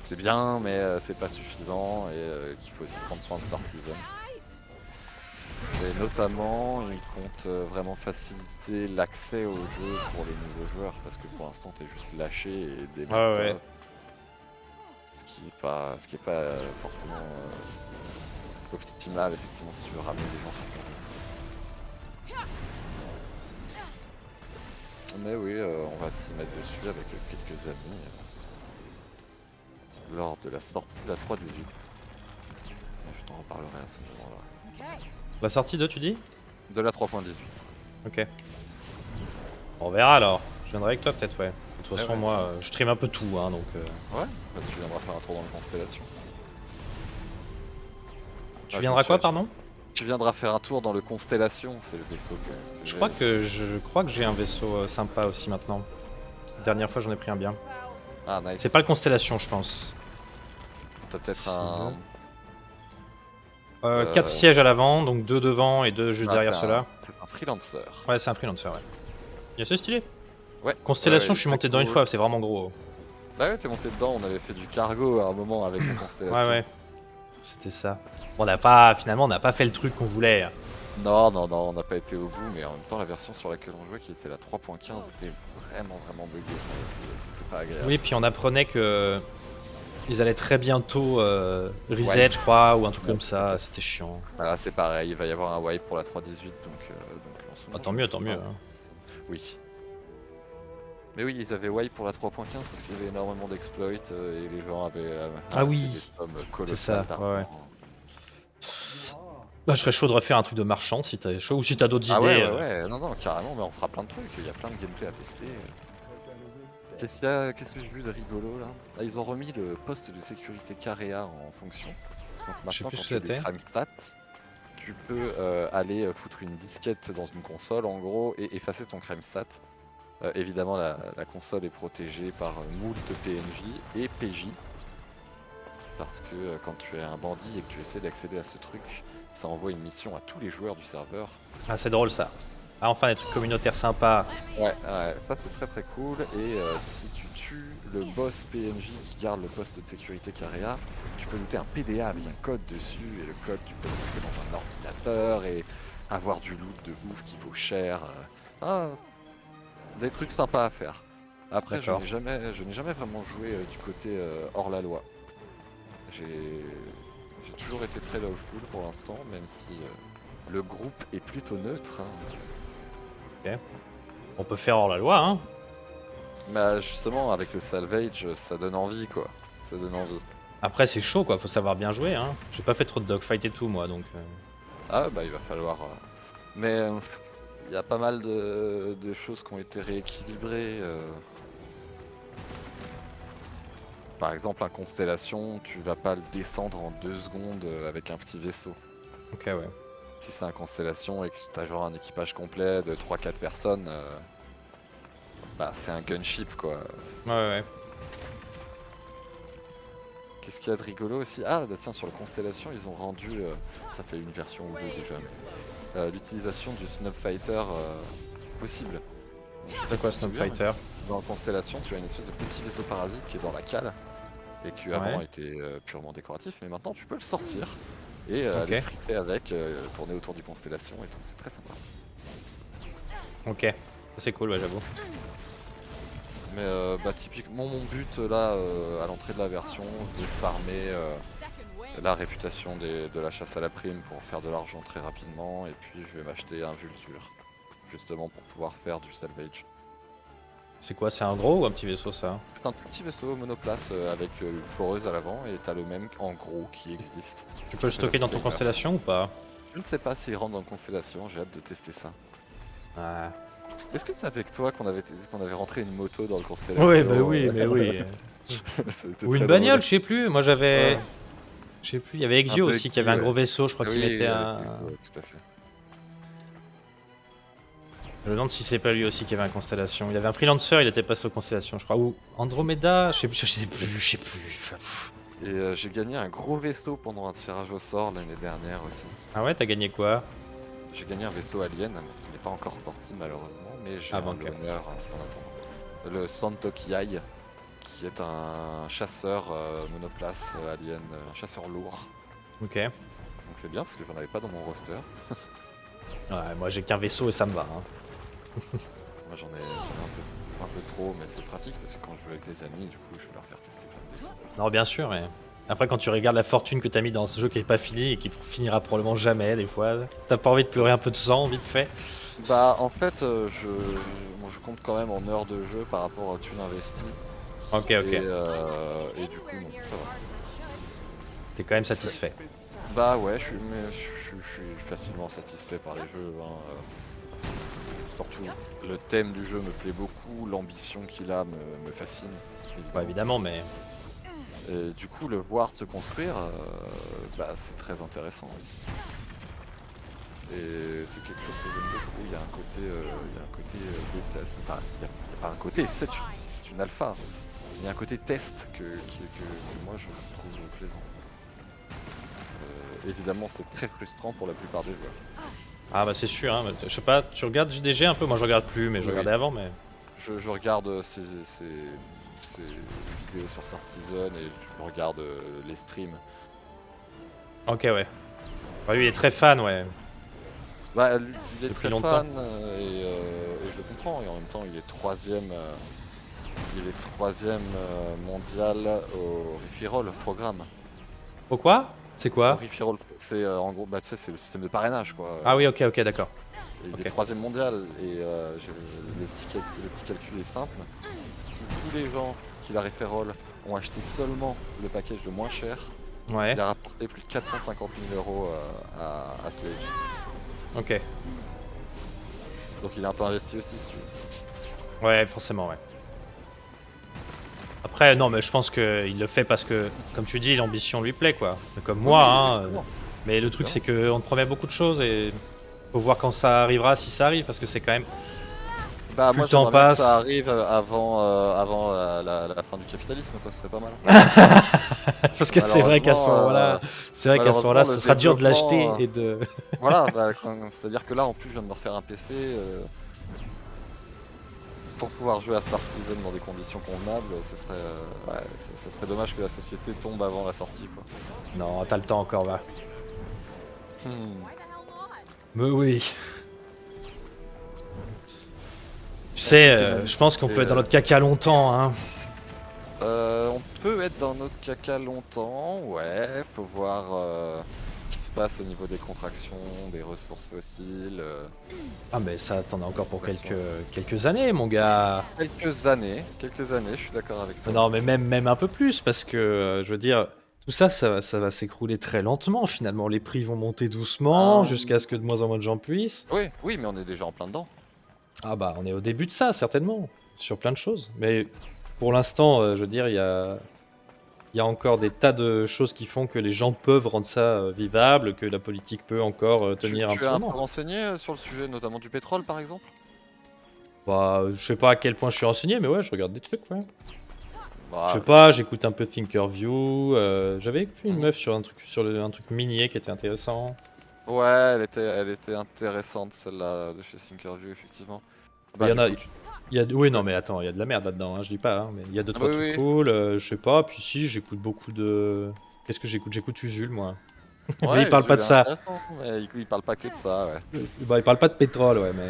c'est bien, mais c'est pas suffisant et qu'il faut aussi prendre soin de Star Citizen. Et notamment, il compte vraiment faciliter l'accès au jeu pour les nouveaux joueurs parce que pour l'instant, t'es juste lâché et des Ouais. ce qui est pas forcément optimal effectivement si tu veux ramener des gens sur ton jeu. Mais oui, on va s'y mettre dessus avec quelques amis lors de la sortie de la 3.18. Je t'en reparlerai à ce moment-là. La sortie 2 tu dis? De la 3.18. Ok. On verra alors. Je viendrai avec toi peut-être, ouais. De toute façon ouais. moi je stream un peu tout hein donc... Ouais, bah, tu viendras faire un tour dans le Constellation. Tu Ah, viendras je me quoi suis- pardon? Tu viendras faire un tour dans le Constellation, c'est le vaisseau que Je j'ai. crois que j'ai un vaisseau sympa aussi maintenant. Dernière fois j'en ai pris un bien. Ah nice. C'est pas le Constellation je pense. T'as peut-être Si. un... 4 sièges à l'avant, donc 2 devant et 2 juste Ah, derrière t'as ceux-là. C'est un freelancer. Ouais c'est un freelancer ouais. Il est assez stylé. Ouais. Constellation ouais, je suis monté dedans une cool. fois, c'est vraiment gros. Bah ouais, t'es monté dedans, on avait fait du cargo à un moment avec le Constellation. Ouais. C'était ça. Bon, finalement on n'a pas fait le truc qu'on voulait. Non, on n'a pas été au bout, mais en même temps la version sur laquelle on jouait qui était la 3.15 était vraiment buggée. C'était pas agréable. Oui, puis on apprenait que ils allaient très bientôt reset, je crois, ou un truc comme ça. C'était chiant. Voilà, c'est pareil, il va y avoir un wipe pour la 3.18, donc en ce moment, Ah, tant mieux, tant mieux. Hein. Oui. Mais oui, ils avaient wipe pour la 3.15 parce qu'il y avait énormément d'exploits et les gens avaient Ah oui, des sommes colossales ça, d'argent. ouais. Bah, je serais chaud de refaire un truc de marchand si t'as chaud ou si t'as d'autres Ah idées. ouais, non, carrément, mais on fera plein de trucs, il y a plein de gameplay à tester. Qu'est-ce que j'ai vu de rigolo là? Là, ils ont remis le poste de sécurité Carrea en fonction. Donc Je sais maintenant, plus quand ce tu as que des c'était. crime stats, tu peux aller foutre une disquette dans une console en gros et effacer ton crime stat. Évidemment la console est protégée par moult PNJ et PJ. Parce que quand tu es un bandit et que tu essaies d'accéder à ce truc, ça envoie une mission à tous les joueurs du serveur. Ah, c'est drôle ça. Ah, enfin, des trucs communautaires sympas. Ouais, ça c'est très très cool. Et si tu tues le boss PNJ qui garde le poste de sécurité Carrea, tu peux noter un PDA avec un code dessus. Et le code, tu peux le mettre dans un ordinateur et avoir du loot de ouf qui vaut cher. Des trucs sympas à faire. Après, je n'ai jamais vraiment joué du côté hors la loi. J'ai toujours été très lawful pour l'instant, même si le groupe est plutôt neutre. Ok. On peut faire hors la loi, hein. Mais justement, avec le salvage, ça donne envie, quoi. Ça donne envie. Après, c'est chaud, quoi. Faut savoir bien jouer, hein. J'ai pas fait trop de dogfight et tout, moi, donc. Ah, bah il va falloir. Mais il y a pas mal de choses qui ont été rééquilibrées. Par exemple, un constellation, tu vas pas le descendre en 2 secondes avec un petit vaisseau. Ok, ouais. Si c'est un constellation et que tu as genre un équipage complet de 3-4 personnes, bah c'est un gunship quoi. Ouais. Qu'est-ce qu'il y a de rigolo aussi? Ah bah tiens, sur la constellation, ils ont rendu, ça fait une version ou deux déjà, l'utilisation du Snubfighter possible. C'est quoi Snubfighter? Dans la constellation, tu as une espèce de petit vaisseau parasite qui est dans la cale et qui avant était purement décoratif, mais maintenant tu peux le sortir et aller friter avec, tourner autour du constellation et tout, c'est très sympa. Ok, c'est cool, ouais, j'avoue. Mais bah typiquement mon but là à l'entrée de la version, c'est de farmer la réputation de la chasse à la prime pour faire de l'argent très rapidement, et puis je vais m'acheter un Vulture justement pour pouvoir faire du salvage. C'est quoi, c'est un gros ou un petit vaisseau ça? C'est un tout petit vaisseau monoplace avec une foreuse à l'avant, et t'as le même en gros qui existe. Tu peux le stocker dans ton constellation ou pas? Je ne sais pas s'il rentre dans constellation, j'ai hâte de tester ça. Ouais. Est-ce que c'est avec toi qu'on avait rentré une moto dans le constellation? Ouais, bah oui, mais oui. Ou une bagnole, je sais plus. Moi j'avais. Ouais. Je sais plus, il y avait Exio aussi qui avait un gros vaisseau, je crois qu'il mettait un. Tout à fait. Je me demande si c'est pas lui aussi qui avait un constellation. Il avait un freelancer, il était passé aux constellations, je crois. Ou Andromeda, je sais plus. Et j'ai gagné un gros vaisseau pendant un tirage au sort l'année dernière aussi. Ah ouais, t'as gagné quoi? J'ai gagné un vaisseau alien qui n'est pas encore sorti malheureusement, mais j'ai l'honneur en attendant. Le Santokiai, qui est un chasseur monoplace alien, un chasseur lourd. Ok. Donc c'est bien parce que j'en avais pas dans mon roster. Ouais, moi j'ai qu'un vaisseau et ça me va. Hein. Moi j'en ai un peu trop, mais c'est pratique parce que quand je joue avec des amis, du coup je vais leur faire tester plein de vaisseaux. Non, bien sûr, mais après quand tu regardes la fortune que t'as mis dans ce jeu qui est pas fini et qui finira probablement jamais des fois, t'as pas envie de pleurer un peu de sang vite fait? Bah en fait je compte quand même en heures de jeu par rapport à thunes investies. Ok. Et du coup non, ça va. T'es quand même satisfait? Bah ouais, je suis facilement satisfait par les jeux. Hein. Surtout le thème du jeu me plaît beaucoup, l'ambition qu'il a me fascine. Bah évidemment, mais... Et du coup le voir se construire, bah, c'est très intéressant aussi. Et c'est quelque chose que j'aime beaucoup, il y a un côté, bêta, il y a pas un côté, c'est une alpha. Il y a un côté test que moi je trouve plaisant. Évidemment c'est très frustrant pour la plupart des joueurs. Ah bah c'est sûr, hein. Je sais pas, tu regardes JDG un peu? Moi je regarde plus, mais je regardais avant, mais... Je regarde ces vidéos sur Star Citizen et je regarde les streams. Ok, ouais. Bah lui il est très fan, ouais. Bah il est Depuis très longtemps. fan et je le comprends, et en même temps il est troisième mondial au Refiroll programme. Au quoi? C'est quoi? Refiroll, c'est en gros, bah tu sais, c'est le système de parrainage quoi. Ah oui, ok, d'accord. Et il Ok. est troisième mondial et le petit calcul est simple. Si tous les gens qui la Refiroll ont acheté seulement le package le moins cher, Ouais, il a rapporté plus de 450 000 euros à Slave. ok. Donc il est un peu investi aussi si tu veux. Ouais, forcément, ouais. Après, non, mais je pense qu'il le fait parce que, comme tu dis, l'ambition lui plaît, quoi. Comme moi, Oui, hein. exactement. Mais le truc, Non. c'est qu'on te promet beaucoup de choses et faut voir quand ça arrivera, si ça arrive, parce que c'est quand même. Bah, Plus moi le temps j'aimerais bien que passe. ça arrive avant la fin du capitalisme, quoi, ce serait pas mal. Parce que c'est vrai qu'à ce Malheureusement, moment-là, malheureusement, ce le sera dur de développement, l'acheter et de. Voilà, bah, c'est-à-dire que là en plus je viens de me refaire un PC pour pouvoir jouer à Star Citizen dans des conditions convenables, ouais, ce serait dommage que la société tombe avant la sortie, quoi. Non, t'as le temps encore, va. Hmm. Why the hell not? Mais oui. Tu sais, je pense qu'on peut être dans notre caca longtemps, hein. On peut être dans notre caca longtemps, ouais, faut voir ce qui se passe au niveau des contractions, des ressources fossiles. Ah, mais ça, t'en as encore pour Bien sûr. quelques années, mon gars. Quelques années, je suis d'accord avec toi. Non, mais même un peu plus, parce que, je veux dire, tout ça, ça va s'écrouler très lentement, finalement. Les prix vont monter doucement, Ah. jusqu'à ce que de moins en moins de gens puissent. Oui, oui, mais on est déjà en plein dedans. Ah bah, on est au début de ça, certainement, sur plein de choses. Mais pour l'instant, je veux dire, il y a encore des tas de choses qui font que les gens peuvent rendre ça vivable, que la politique peut encore tenir un Tu petit es un peu moment. renseigné sur le sujet, notamment du pétrole par exemple? Bah, je sais pas à quel point je suis renseigné, mais ouais, je regarde des trucs, ouais. Bah, Je sais pas, j'écoute un peu Thinkerview. J'avais vu une Mhm. meuf sur un truc un truc minier qui était intéressant. ouais, elle était intéressante celle-là de chez Thinkerview, effectivement. Il y en du a, coup, oui, non, mais attends, il y a de la merde là-dedans, hein, je dis pas, hein, mais il y a deux Ah trois oui, trucs oui. cool. Je sais pas, puis si, j'écoute beaucoup de. Qu'est-ce que j'écoute? J'écoute Usul, moi. Mais Ouais, il parle pas de Usul est ça. intéressant, mais il parle pas que de ça, ouais. Bah, il parle pas de pétrole, ouais, mais.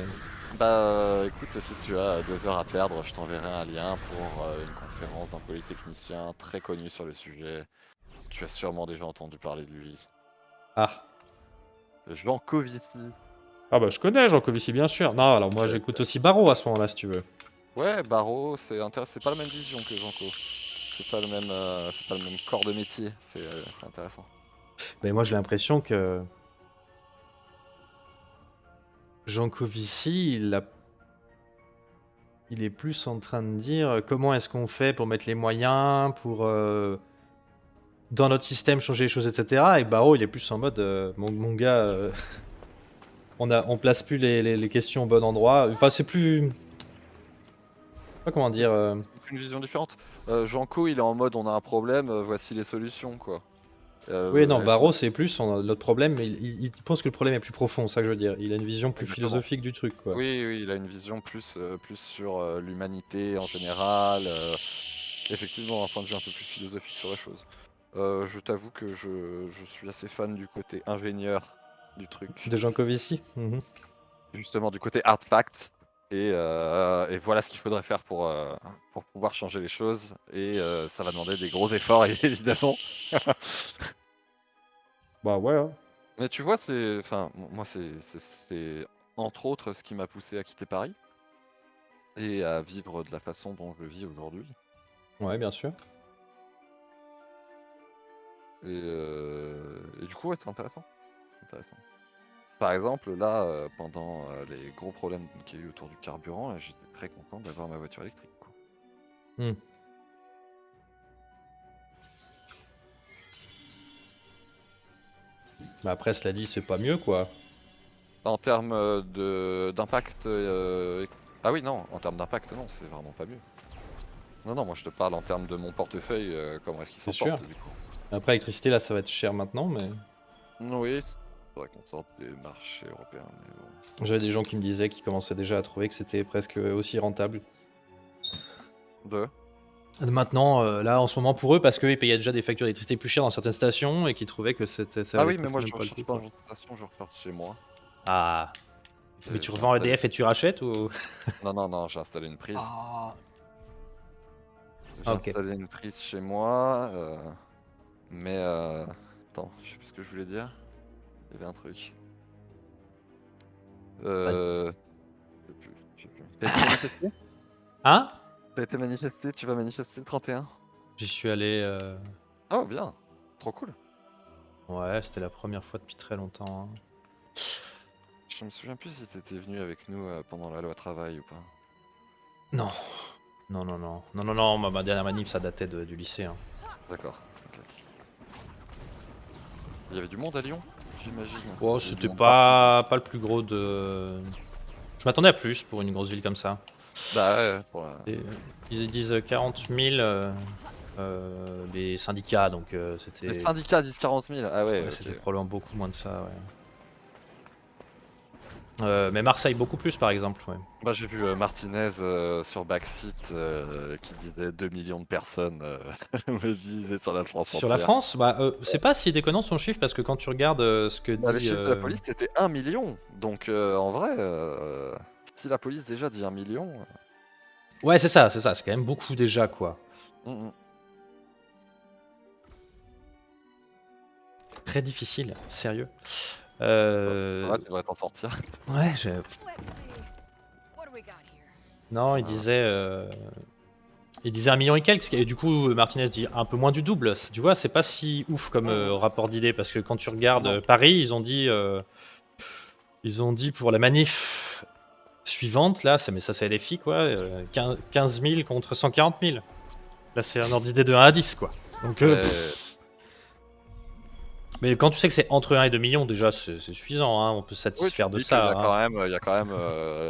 Bah écoute, si tu as 2 heures à perdre, je t'enverrai un lien pour une conférence d'un polytechnicien très connu sur le sujet. Tu as sûrement déjà entendu parler de lui. Ah. Jean Covici. Ah bah je connais Jean Covici bien sûr. Non, alors moi Ok, j'écoute aussi Barreau à ce moment-là si tu veux. Ouais, Barreau, c'est pas la même vision que Janko. C'est pas le même corps de métier. C'est intéressant. Mais moi j'ai l'impression que Jean Covici il est plus en train de dire comment est-ce qu'on fait pour mettre les moyens, pour dans notre système changer les choses, etc. Et Barreau il est plus en mode mon gars, on place plus les questions au bon endroit. Enfin c'est plus. Je sais pas comment dire. C'est une vision différente. Janko, il est en mode on a un problème, voici les solutions, quoi. Oui, non, Elles Barreau, sont- c'est plus notre problème, mais il pense que le problème est plus profond, c'est ça que je veux dire. Il a une vision plus Exactement. philosophique du truc, quoi. Oui, oui, il a une vision plus sur l'humanité en général. Effectivement, un point de vue un peu plus philosophique sur la chose. Je t'avoue que je suis assez fan du côté ingénieur du truc. De Jean Covici. Mhm. Justement, du côté artefact. Et voilà ce qu'il faudrait faire pour pouvoir changer les choses. Et ça va demander des gros efforts, évidemment. Bah ouais, hein. Mais tu vois, moi, c'est entre autres ce qui m'a poussé à quitter Paris et à vivre de la façon dont je vis aujourd'hui. Ouais, bien sûr. Et du coup, ouais, c'est intéressant. Par exemple, là, pendant les gros problèmes qu'il y a eu autour du carburant, là, j'étais très content d'avoir ma voiture électrique, quoi. Hmm. Mais après, cela dit, c'est pas mieux, quoi. En termes d'impact. Ah oui, non, en termes d'impact, non, c'est vraiment pas mieux. Non, non, moi je te parle en termes de mon portefeuille, comment est-ce qu'il s'en C'est porte sûr. du coup. Après, l'électricité, là, ça va être cher maintenant, mais. Oui, c'est vrai qu'on sorte des marchés européens, mais bon. J'avais des gens qui me disaient qu'ils commençaient déjà à trouver que c'était presque aussi rentable. Maintenant, là, en ce moment, pour eux, parce qu'ils payaient déjà des factures d'électricité plus chères dans certaines stations et qu'ils trouvaient que ça Ah valait oui, mais presque moi je même pas le recharge coup, pas en quoi. station, je recharge chez moi. Ah. Mais J'ai tu j'ai revends installé- EDF et tu rachètes ou. Non, non, non, j'ai installé une prise. Ah. J'ai Ok. installé une prise chez moi, mais attends, je sais plus ce que je voulais dire. Il y avait un truc. Je sais plus. T'as été manifesté? Hein? T'as été manifesté? Tu vas manifester le 31? J'y suis allé. Oh bien, trop cool. Ouais, c'était la première fois depuis très longtemps, hein. Je me souviens plus si t'étais venu avec nous pendant la loi travail ou pas. Non. Non, non, non. Non, non, non, ma dernière manif, ça datait du lycée, hein. D'accord, ok. Il y avait du monde à Lyon? j'imagine. Oh, c'était pas le plus gros de. Je m'attendais à plus pour une grosse ville comme ça. Bah ouais, Et, ils disent 40 000 les syndicats, donc c'était. les syndicats disent 40 000. Ah ouais, Ouais, ok. c'était probablement beaucoup moins de ça, ouais. Mais Marseille, beaucoup plus par exemple, ouais. Bah, j'ai vu Martinez sur Backseat qui disait 2 millions de personnes mobilisées sur la France Sur la entière. France, bah, c'est pas si déconnant son chiffre parce que quand tu regardes ce que Bah, le dit. chiffre de la police c'était 1 million. Donc en vrai, si la police déjà dit 1 million. Ouais, c'est ça, c'est quand même beaucoup déjà, quoi. Mm. Très difficile, sérieux. Ouais, tu devrais t'en sortir. Ouais, Let's see. What do we got here? non, il disait 1 million et quelques, et du coup Martinez dit un peu moins du double. Tu vois, c'est pas si ouf comme rapport d'idées parce que quand tu regardes Non. Paris, ils ont dit pour la manif suivante là, mais ça c'est LFI quoi, 15 000 contre 140 000. Là c'est un ordre d'idée de 1 à 10 quoi. Donc, mais quand tu sais que c'est entre 1 et 2 millions déjà c'est suffisant, hein, on peut se Oui, tu satisfaire te de dis ça. qu'il y a Hein. quand même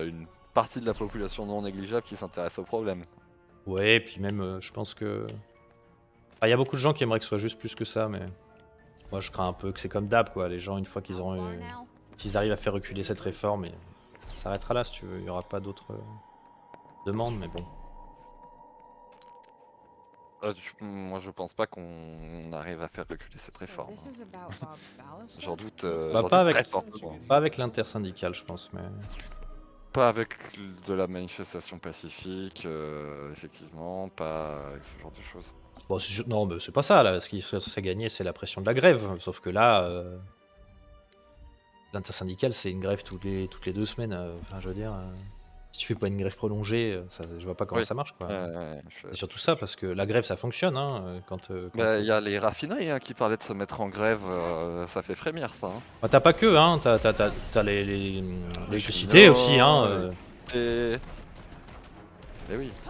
une partie de la population non négligeable qui s'intéresse au problème. Ouais, et puis même je pense que. Il y a beaucoup de gens qui aimeraient que ce soit juste plus que ça, mais moi je crains un peu que c'est comme d'hab quoi. Les gens, une fois qu'ils How auront. far now? S'ils arrivent à faire reculer cette réforme, et ça s'arrêtera là si tu veux. Il n'y aura pas d'autres demandes, mais bon. Moi je pense pas qu'on arrive à faire reculer cette réforme. This is about Bob's Ballister? J'en doute, Bah, j'en pas doute avec- très fortement. Pas avec l'intersyndicale, je pense, mais. Pas avec de la manifestation pacifique, effectivement, pas avec ce genre de choses. Bon, non, mais c'est pas ça là. Ce qui est censé gagner, c'est la pression de la grève. Sauf que là, l'intersyndicale, c'est une grève toutes les 2 semaines. Enfin, je veux dire, si tu fais pas une grève prolongée, je vois pas comment Oui. ça marche quoi. Ouais, C'est surtout ça parce que la grève ça fonctionne hein, quand. Bah, il y a les raffineries qui parlaient de se mettre en grève, ça fait frémir ça. Hein. Bah, t'as pas que, hein, t'as l'électricité cheminots, aussi, hein. Et oui, je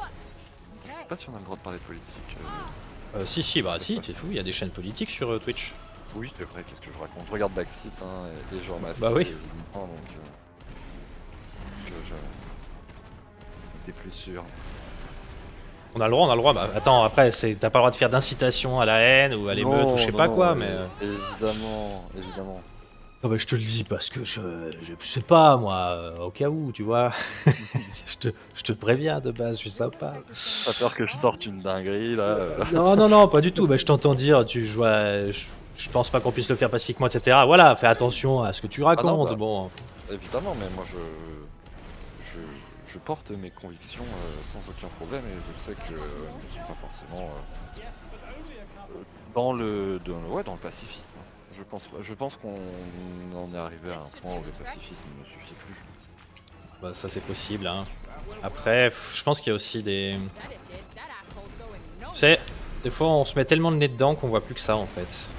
Okay. sais pas si on a le droit de parler de politique. Si, bah C'est si, pas- c'est tout, il y a des chaînes politiques sur Twitch. Oui, c'est vrai, qu'est-ce que je raconte? Je regarde Backseat, et les gens massifs, Bah oui. évidemment, donc je n'étais plus sûr. On a le droit, bah attends, après, t'as pas le droit de faire d'incitation à la haine ou à l'émeute ou je sais Non, pas non, quoi, non, mais. Évidemment. Ah bah je te le dis parce que je sais pas moi, au cas où, tu vois. je te préviens de base, je suis sympa. T'as peur que je sorte une dinguerie là Non, pas du tout, bah je t'entends dire, je pense pas qu'on puisse le faire pacifiquement, etc. Voilà, fais attention à ce que tu racontes, bah. bon. Évidemment, mais moi je porte mes convictions sans aucun problème et je sais que ne sont pas forcément dans le pacifisme. Je pense qu'on en est arrivé à un point où le pacifisme ne suffit plus. Bah ça c'est possible, hein. Après, je pense qu'il y a aussi des. Bet it did. That asshole's going nowhere. Tu sais, des fois on se met tellement le nez dedans qu'on voit plus que ça en fait.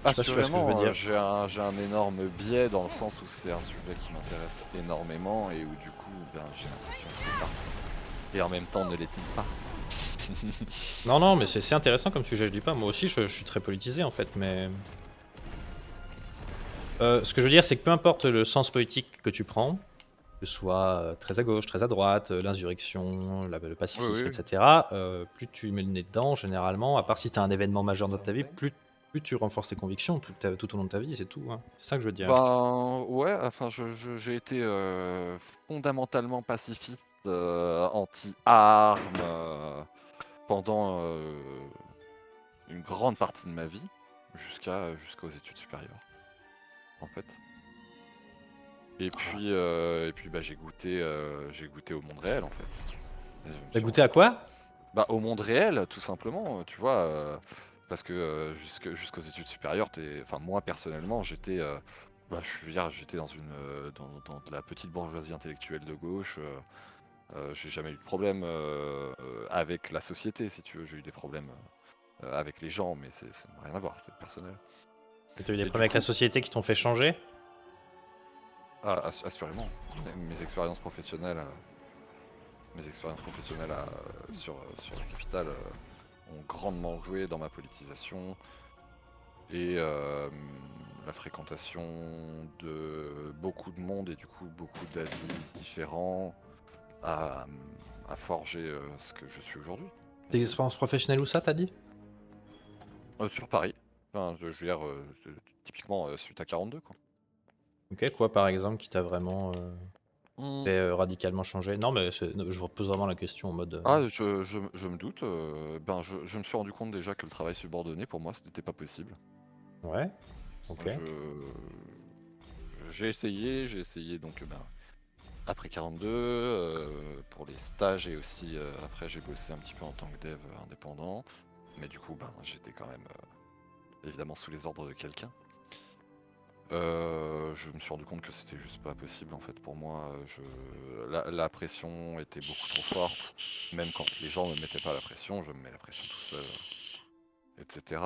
Je sais pas si tu vois ce que je veux Assurément, dire. j'ai un énorme biais dans le sens où c'est un sujet qui m'intéresse énormément et où du coup j'ai l'impression qu'il est partout. Et en même temps ne l'est-il pas. Non, mais c'est intéressant comme sujet, je dis pas. Moi aussi je suis très politisé en fait, mais. Ce que je veux dire, c'est que peu importe le sens politique que tu prends, que ce soit très à gauche, très à droite, l'insurrection, le pacifisme, Oui. etc., plus tu mets le nez dedans, généralement, à part si t'as un événement majeur dans ta vie, plus tu renforces tes convictions tout au long de ta vie, c'est tout. Hein. C'est ça que je veux dire. Ben ouais, enfin j'ai été fondamentalement pacifiste, anti-armes pendant une grande partie de ma vie, jusqu'aux études supérieures, en fait. Et puis bah, j'ai goûté au monde réel en fait. Et je me T'as suis goûté à quoi? Bah, au monde réel, tout simplement, tu vois, parce que jusqu'aux études supérieures, enfin moi personnellement, j'étais, bah, je veux dire, j'étais dans dans de la petite bourgeoisie intellectuelle de gauche. J'ai jamais eu de problème avec la société, si tu veux. J'ai eu des problèmes avec les gens, mais ça n'a rien à voir, c'est personnel. T'as eu des Et du problèmes avec la coup- société qui t'ont fait changer? Ah, assurément. Mes expériences professionnelles, sur la capitale ont grandement joué dans ma politisation. Et la fréquentation de beaucoup de monde et du coup beaucoup d'avis différents a forgé ce que je suis aujourd'hui. Tes expériences professionnelles où ça, t'as dit? Sur Paris. Enfin, je veux dire, typiquement suite à 42 quoi. Ok, quoi par exemple qui t'a vraiment Hmm. fait radicalement changer? Non, mais je vous repose vraiment la question en mode. Ah, je me doute. Je me suis rendu compte déjà que le travail subordonné, pour moi, ce n'était pas possible. Ouais, ok. J'ai essayé donc après 42, pour les stages et aussi après j'ai bossé un petit peu en tant que dev indépendant. Mais du coup, j'étais quand même évidemment sous les ordres de quelqu'un. Je me suis rendu compte que c'était juste pas possible en fait pour moi. La pression était beaucoup trop forte. Même quand les gens ne me mettaient pas la pression, je me mets la pression tout seul, etc.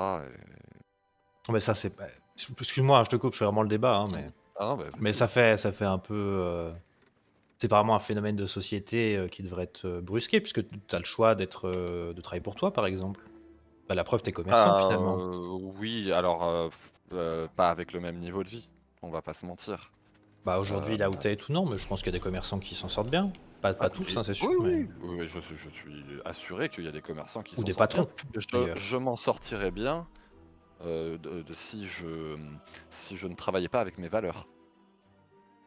Mais ça, c'est. Excuse-moi, je te coupe, je fais vraiment le débat, hein, mais. Ah non, bah, Mais vas-y. ça fait un peu. C'est vraiment un phénomène de société qui devrait être brusqué, puisque tu as le choix de travailler pour toi, par exemple. Bah, la preuve, t'es commerçant finalement. Oui, alors pas avec le même niveau de vie, on va pas se mentir. Bah, Euh, aujourd'hui, là où t'es et tout, non, mais je pense qu'il y a des commerçants qui s'en sortent bien. Pas tous, hein, c'est sûr, oui, mais. oui, oui, je suis assuré qu'il y a des commerçants qui Ou s'en des sortent bien. patrons, d'ailleurs. Je m'en sortirais bien si je ne travaillais pas avec mes valeurs.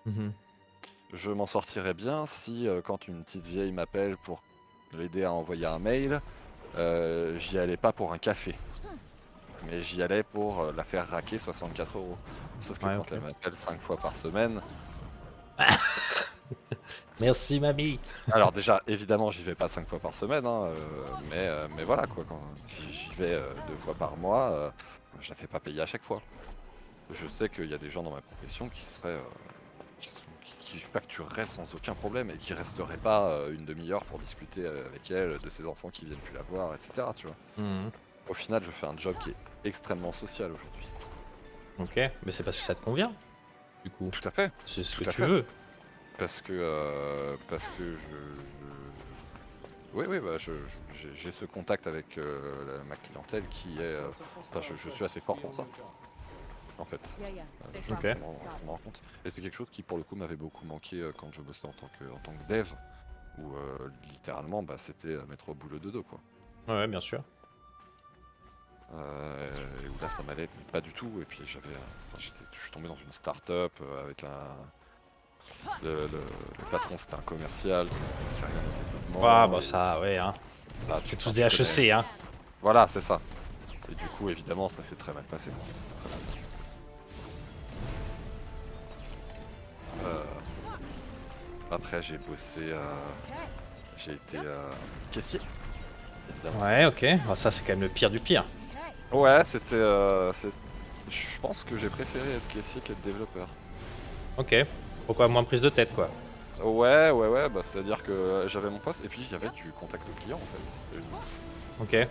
Mhm. Je m'en sortirais bien si quand une petite vieille m'appelle pour l'aider à envoyer un mail, j'y allais pas pour un café. Mais j'y allais pour la faire raquer 64 euros. Sauf que Ouais, quand ok. elle m'appelle 5 fois par semaine, Merci, mamie. alors déjà évidemment j'y vais pas 5 fois par semaine, hein, mais voilà quoi, quand j'y vais 2 fois par mois, je la fais pas payer à chaque fois. Je sais qu'il y a des gens dans ma profession qui seraient qui factureraient sans aucun problème et qui resteraient pas une demi-heure pour discuter avec elle de ses enfants qui viennent plus la voir, etc. Tu vois. Mhm. Au final je fais un job qui est extrêmement social aujourd'hui. Ok, mais c'est parce que ça te convient, du coup. Tout à fait, C'est ce tout que à tu fait. veux. Parce que oui, oui, j'ai ce contact avec ma clientèle qui est. Enfin, je suis assez fort pour ça, en fait. Yeah, yeah. Stay Je, sharp. Ok. je m'en rends compte. Et c'est quelque chose qui, pour le coup, m'avait beaucoup manqué quand je bossais en tant que dev, où littéralement, c'était mettre au boulot de dos, quoi. Ouais, bien sûr. Et où là, ça m'allait pas du tout. Et puis, je suis tombé dans une start-up avec le patron, c'était un commercial, qui ne connaissait rien au développement. Ah, bah ça, ouais, hein. Là, C'est tous enfin, des tu connais. HEC, hein. Voilà, c'est ça. Et du coup, évidemment, ça s'est très mal passé. Très mal. Après, j'ai bossé, j'ai été caissier, évidemment. Ouais, ok. Ah, ça, c'est quand même le pire du pire. Ouais, je pense que j'ai préféré être caissier qu'être développeur. Ok. Pourquoi moins prise de tête, quoi. Ouais, c'est-à-dire que j'avais mon poste et puis il y avait du contact client en fait. Et Ok.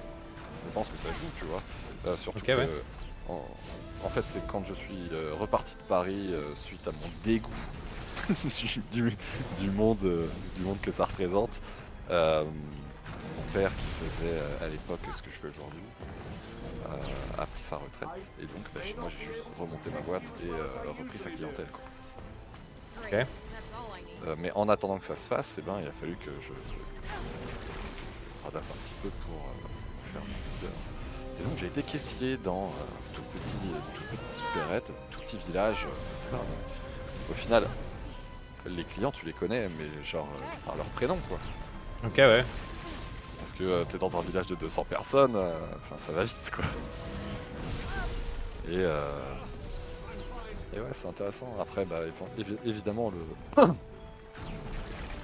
je pense que ça joue, tu vois. Surtout Ok, que, ouais. en fait, c'est quand je suis reparti de Paris suite à mon dégoût du monde que ça représente. Mon père qui faisait à l'époque ce que je fais aujourd'hui a pris sa retraite et donc moi j'ai juste remonté ma boîte et repris sa clientèle, quoi. Ok. That's all I need. Mais en attendant que ça se fasse, il a fallu que je radasse un petit peu pour faire mon leader. Et donc j'ai été caissier dans toute petite supérette, tout petit village, etc. Au final, les clients tu les connais, mais genre par leur prénom, quoi. Ok, ouais. Parce que t'es dans un village de 200 personnes, ça va vite, quoi. Et ouais, c'est intéressant. Après, évidemment,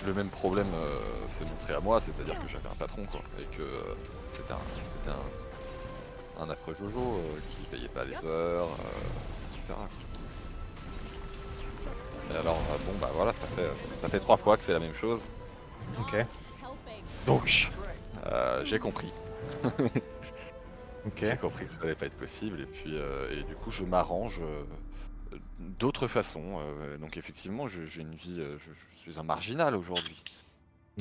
le même problème s'est montré à moi, c'est-à-dire que j'avais un patron, quoi, et que c'était un affreux Jojo qui payait pas les heures, etc. Et alors, voilà, ça fait 3 fois que c'est la même chose. Ok. Helping. Donc, j'ai compris. Ok. J'ai compris que ça allait pas être possible, et puis et du coup, je m'arrange d'autres façons. Donc, effectivement, j'ai une vie, je suis un marginal aujourd'hui.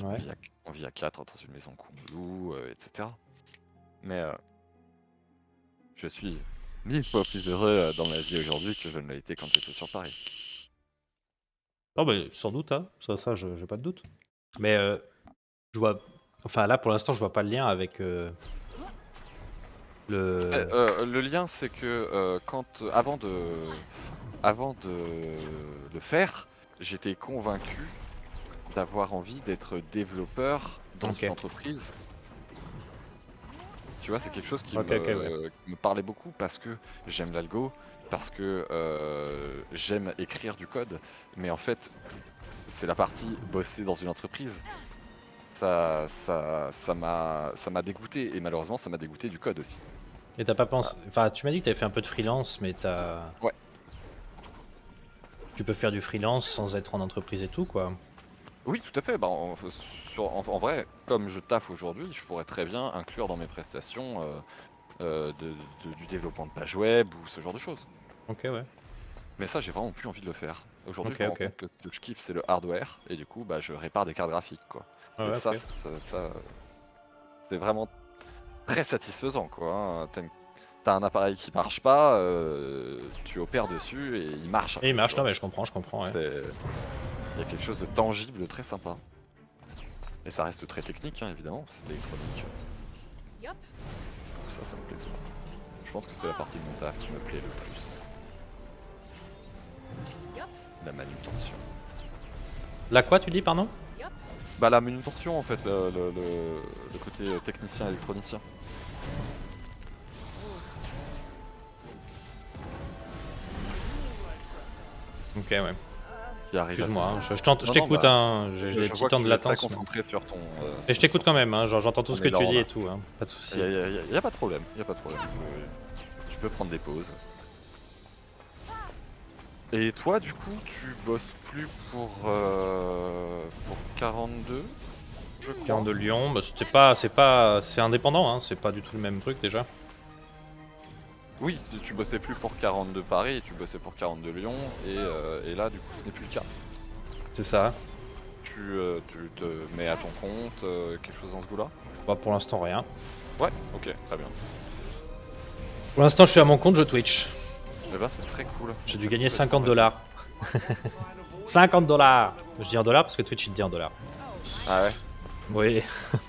Ouais. On vit à 4 dans une maison qu'on loue, etc. Mais je suis 1000 fois plus heureux dans ma vie aujourd'hui que je ne l'ai été quand j'étais sur Paris. Oh bah sans doute, hein. Ça j'ai pas de doute. Mais je vois... Enfin là pour l'instant je vois pas le lien avec le... Le lien, c'est que avant de le faire, j'étais convaincu d'avoir envie d'être développeur dans Ok. une entreprise. Tu vois, c'est quelque chose qui Ok, ok, ouais. qui me parlait beaucoup parce que j'aime l'algo, parce que j'aime écrire du code, mais en fait, c'est la partie bosser dans une entreprise. Ça m'a dégoûté et malheureusement, ça m'a dégoûté du code aussi. Et t'as pas pensé... Enfin tu m'as dit que t'avais fait un peu de freelance, mais t'as... Ouais. Tu peux faire du freelance sans être en entreprise et tout quoi. Oui, tout à fait. Bah, en vrai, comme je taffe aujourd'hui, je pourrais très bien inclure dans mes prestations du développement de pages web ou ce genre de choses. Ok ouais. Mais ça, j'ai vraiment plus envie de le faire. Aujourd'hui, Ok, je me rends ok. compte que ce que je kiffe, c'est le hardware, et du coup, bah, je répare des cartes graphiques, quoi. Ah Et ouais, ça, ok. c'est vraiment très satisfaisant, quoi. Hein. T'as un appareil qui marche pas, tu opères dessus et il marche Et il après, tu marche, non vois. mais je comprends ouais. Il y a quelque chose de tangible, de très sympa. Et ça reste très technique, hein, évidemment, c'est de l'électronique. Yup. Ça me plaît bien. Je pense que c'est la partie de mon taf qui me plaît le plus. Yup. La manutention. Là quoi tu dis pardon? Bah la manutention en fait, le côté technicien électronicien. Ok ouais. Qui arrive Excuse-moi, assez hein, souvent. je Non, t'écoute, bah, hein, j'ai des je petits vois temps que de tu es très latence. concentré sur ton. Mais je t'écoute quand même, hein, j'entends tout ce que tu dis là. et tout, hein, pas de soucis. Y a pas de problème, y a pas de problème. Tu peux prendre des pauses. Et toi, du coup, tu bosses plus pour 42, je crois. 42 Lyon, bah, c'est indépendant, hein, c'est pas du tout le même truc déjà. Oui, tu bossais plus pour 42 Paris, tu bossais pour 42 Lyon, et là, du coup, ce n'est plus le cas. C'est ça. Tu te mets à ton compte, quelque chose dans ce goût-là? Bah pour l'instant rien. Ouais, ok, très bien. Pour l'instant je suis à mon compte, je Twitch. Eh ben, c'est très cool. J'ai dû gagner 50 $. 50 $. Je dis en dollars parce que Twitch il te dit en dollars. Ah ouais? Oui,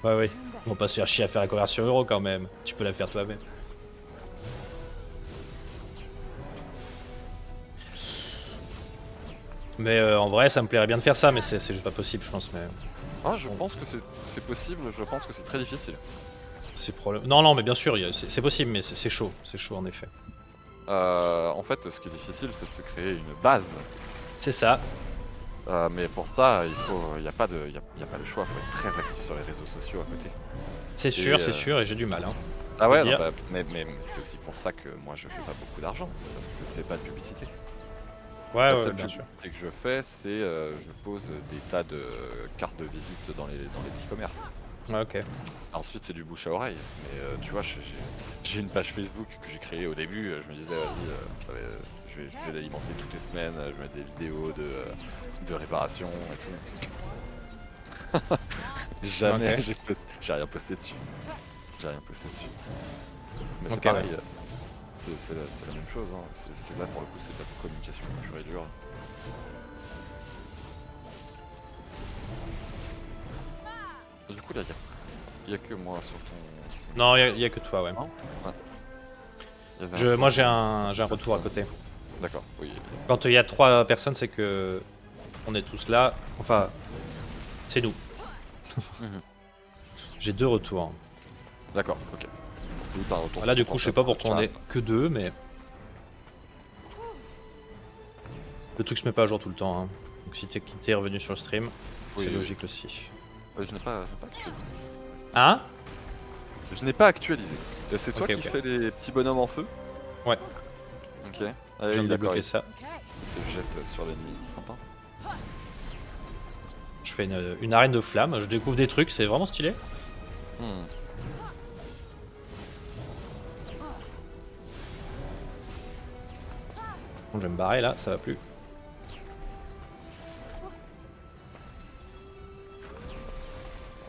ouais oui. On va pas se faire chier à faire la conversion euro quand même. Tu peux la faire toi-même. Mais en vrai ça me plairait bien de faire ça mais c'est juste pas possible je pense mais... Ah, je pense que c'est possible, je pense que c'est très difficile. C'est problème. Non mais bien sûr c'est possible mais c'est chaud en effet. En fait, ce qui est difficile, c'est de se créer une base. C'est ça. Mais pour ça, y a pas le choix, faut être très actif sur les réseaux sociaux à côté. C'est sûr et j'ai du mal hein. Ah ouais, dire. non, bah, mais c'est aussi pour ça que moi je fais pas beaucoup d'argent, parce que je fais pas de publicité. Ouais La ouais seule bien sûr. publicité que je fais, c'est je pose des tas de cartes de visite dans les petits commerces. Ouais ok. Ensuite, c'est du bouche à oreille. Mais tu vois, j'ai une page Facebook que j'ai créée au début. Je me disais, vas-y, je vais l'alimenter toutes les semaines. Je vais mettre des vidéos de réparation et tout. Jamais Ok. j'ai rien posté dessus. J'ai rien posté dessus. Mais c'est Ok, pareil. C'est la même chose. Hein. C'est là pour le coup, c'est de la communication pure et dure. Du coup, là, y a que moi sur ton. Non y a que toi ouais. Non ouais. Il y avait Moi j'ai un retour à côté. D'accord, oui. Quand il y a 3 personnes c'est que on est tous là. Enfin c'est nous. Mhm. J'ai 2 retours. D'accord, ok. Oui, par retour Là du sur coup ton je sais pas chat. pourquoi on est que 2 mais... Le truc se met pas à jour tout le temps hein. Donc si t'es revenu sur le stream, Oui, c'est oui. logique aussi. Je n'ai pas actualisé. Hein? Je n'ai pas actualisé. Et c'est toi Ok, qui ok. fais les petits bonhommes en feu? Ouais. Ok. Je Allez, viens de d'accord, débloquer il ça. se jette sur l'ennemi, sympa. Je fais une arène de flammes, je découvre des trucs, c'est vraiment stylé. Hmm. Bon, je vais me barrer là, ça va plus.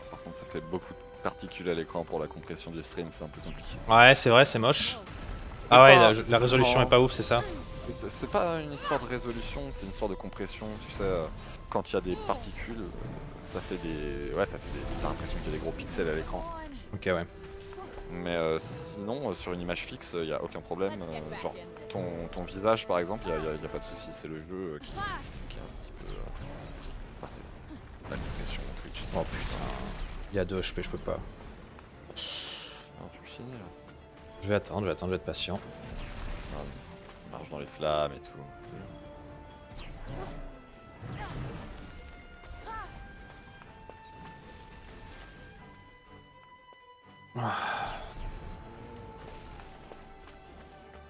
Par contre, ça fait beaucoup de particules à l'écran pour la compression du stream, c'est un peu compliqué. Ouais, c'est vrai, c'est moche. Ah ouais, pas- la résolution non. est pas ouf, c'est ça? C'est pas une histoire de résolution, c'est une histoire de compression. Tu sais, quand il y a des particules, ça fait des. Ouais, ça fait des. T'as l'impression qu'il y a des gros pixels à l'écran. Ok, ouais. Mais sinon, sur une image fixe, il n'y a aucun problème. Genre, ton visage par exemple, il n'y a pas de souci. C'est le jeu qui est un petit peu. Enfin, c'est la compression Twitch. Oh putain. Il y a 2 HP, je peux pas. Non, tu le finis là. Je vais attendre, je vais être patient. Non, il marche dans les flammes et tout.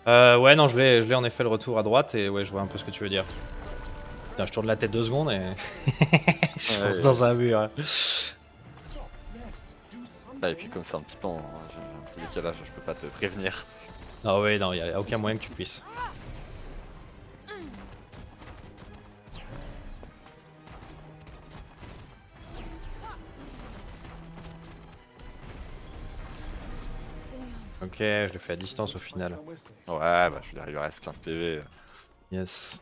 Ouais, non, je l'ai en effet le retour à droite et ouais, je vois un peu ce que tu veux dire. Putain, je tourne la tête 2 secondes et. je fonce Ouais. dans un mur. Rest. Do something. Ah, et puis comme c'est un petit peu j'ai un petit décalage, je peux pas te prévenir. Ah ouais, non, y a aucun moyen que tu puisses. Ok, je le fais à distance au final. Some whistling. Ouais, bah je suis arrivé à reste 15 PV. Yes.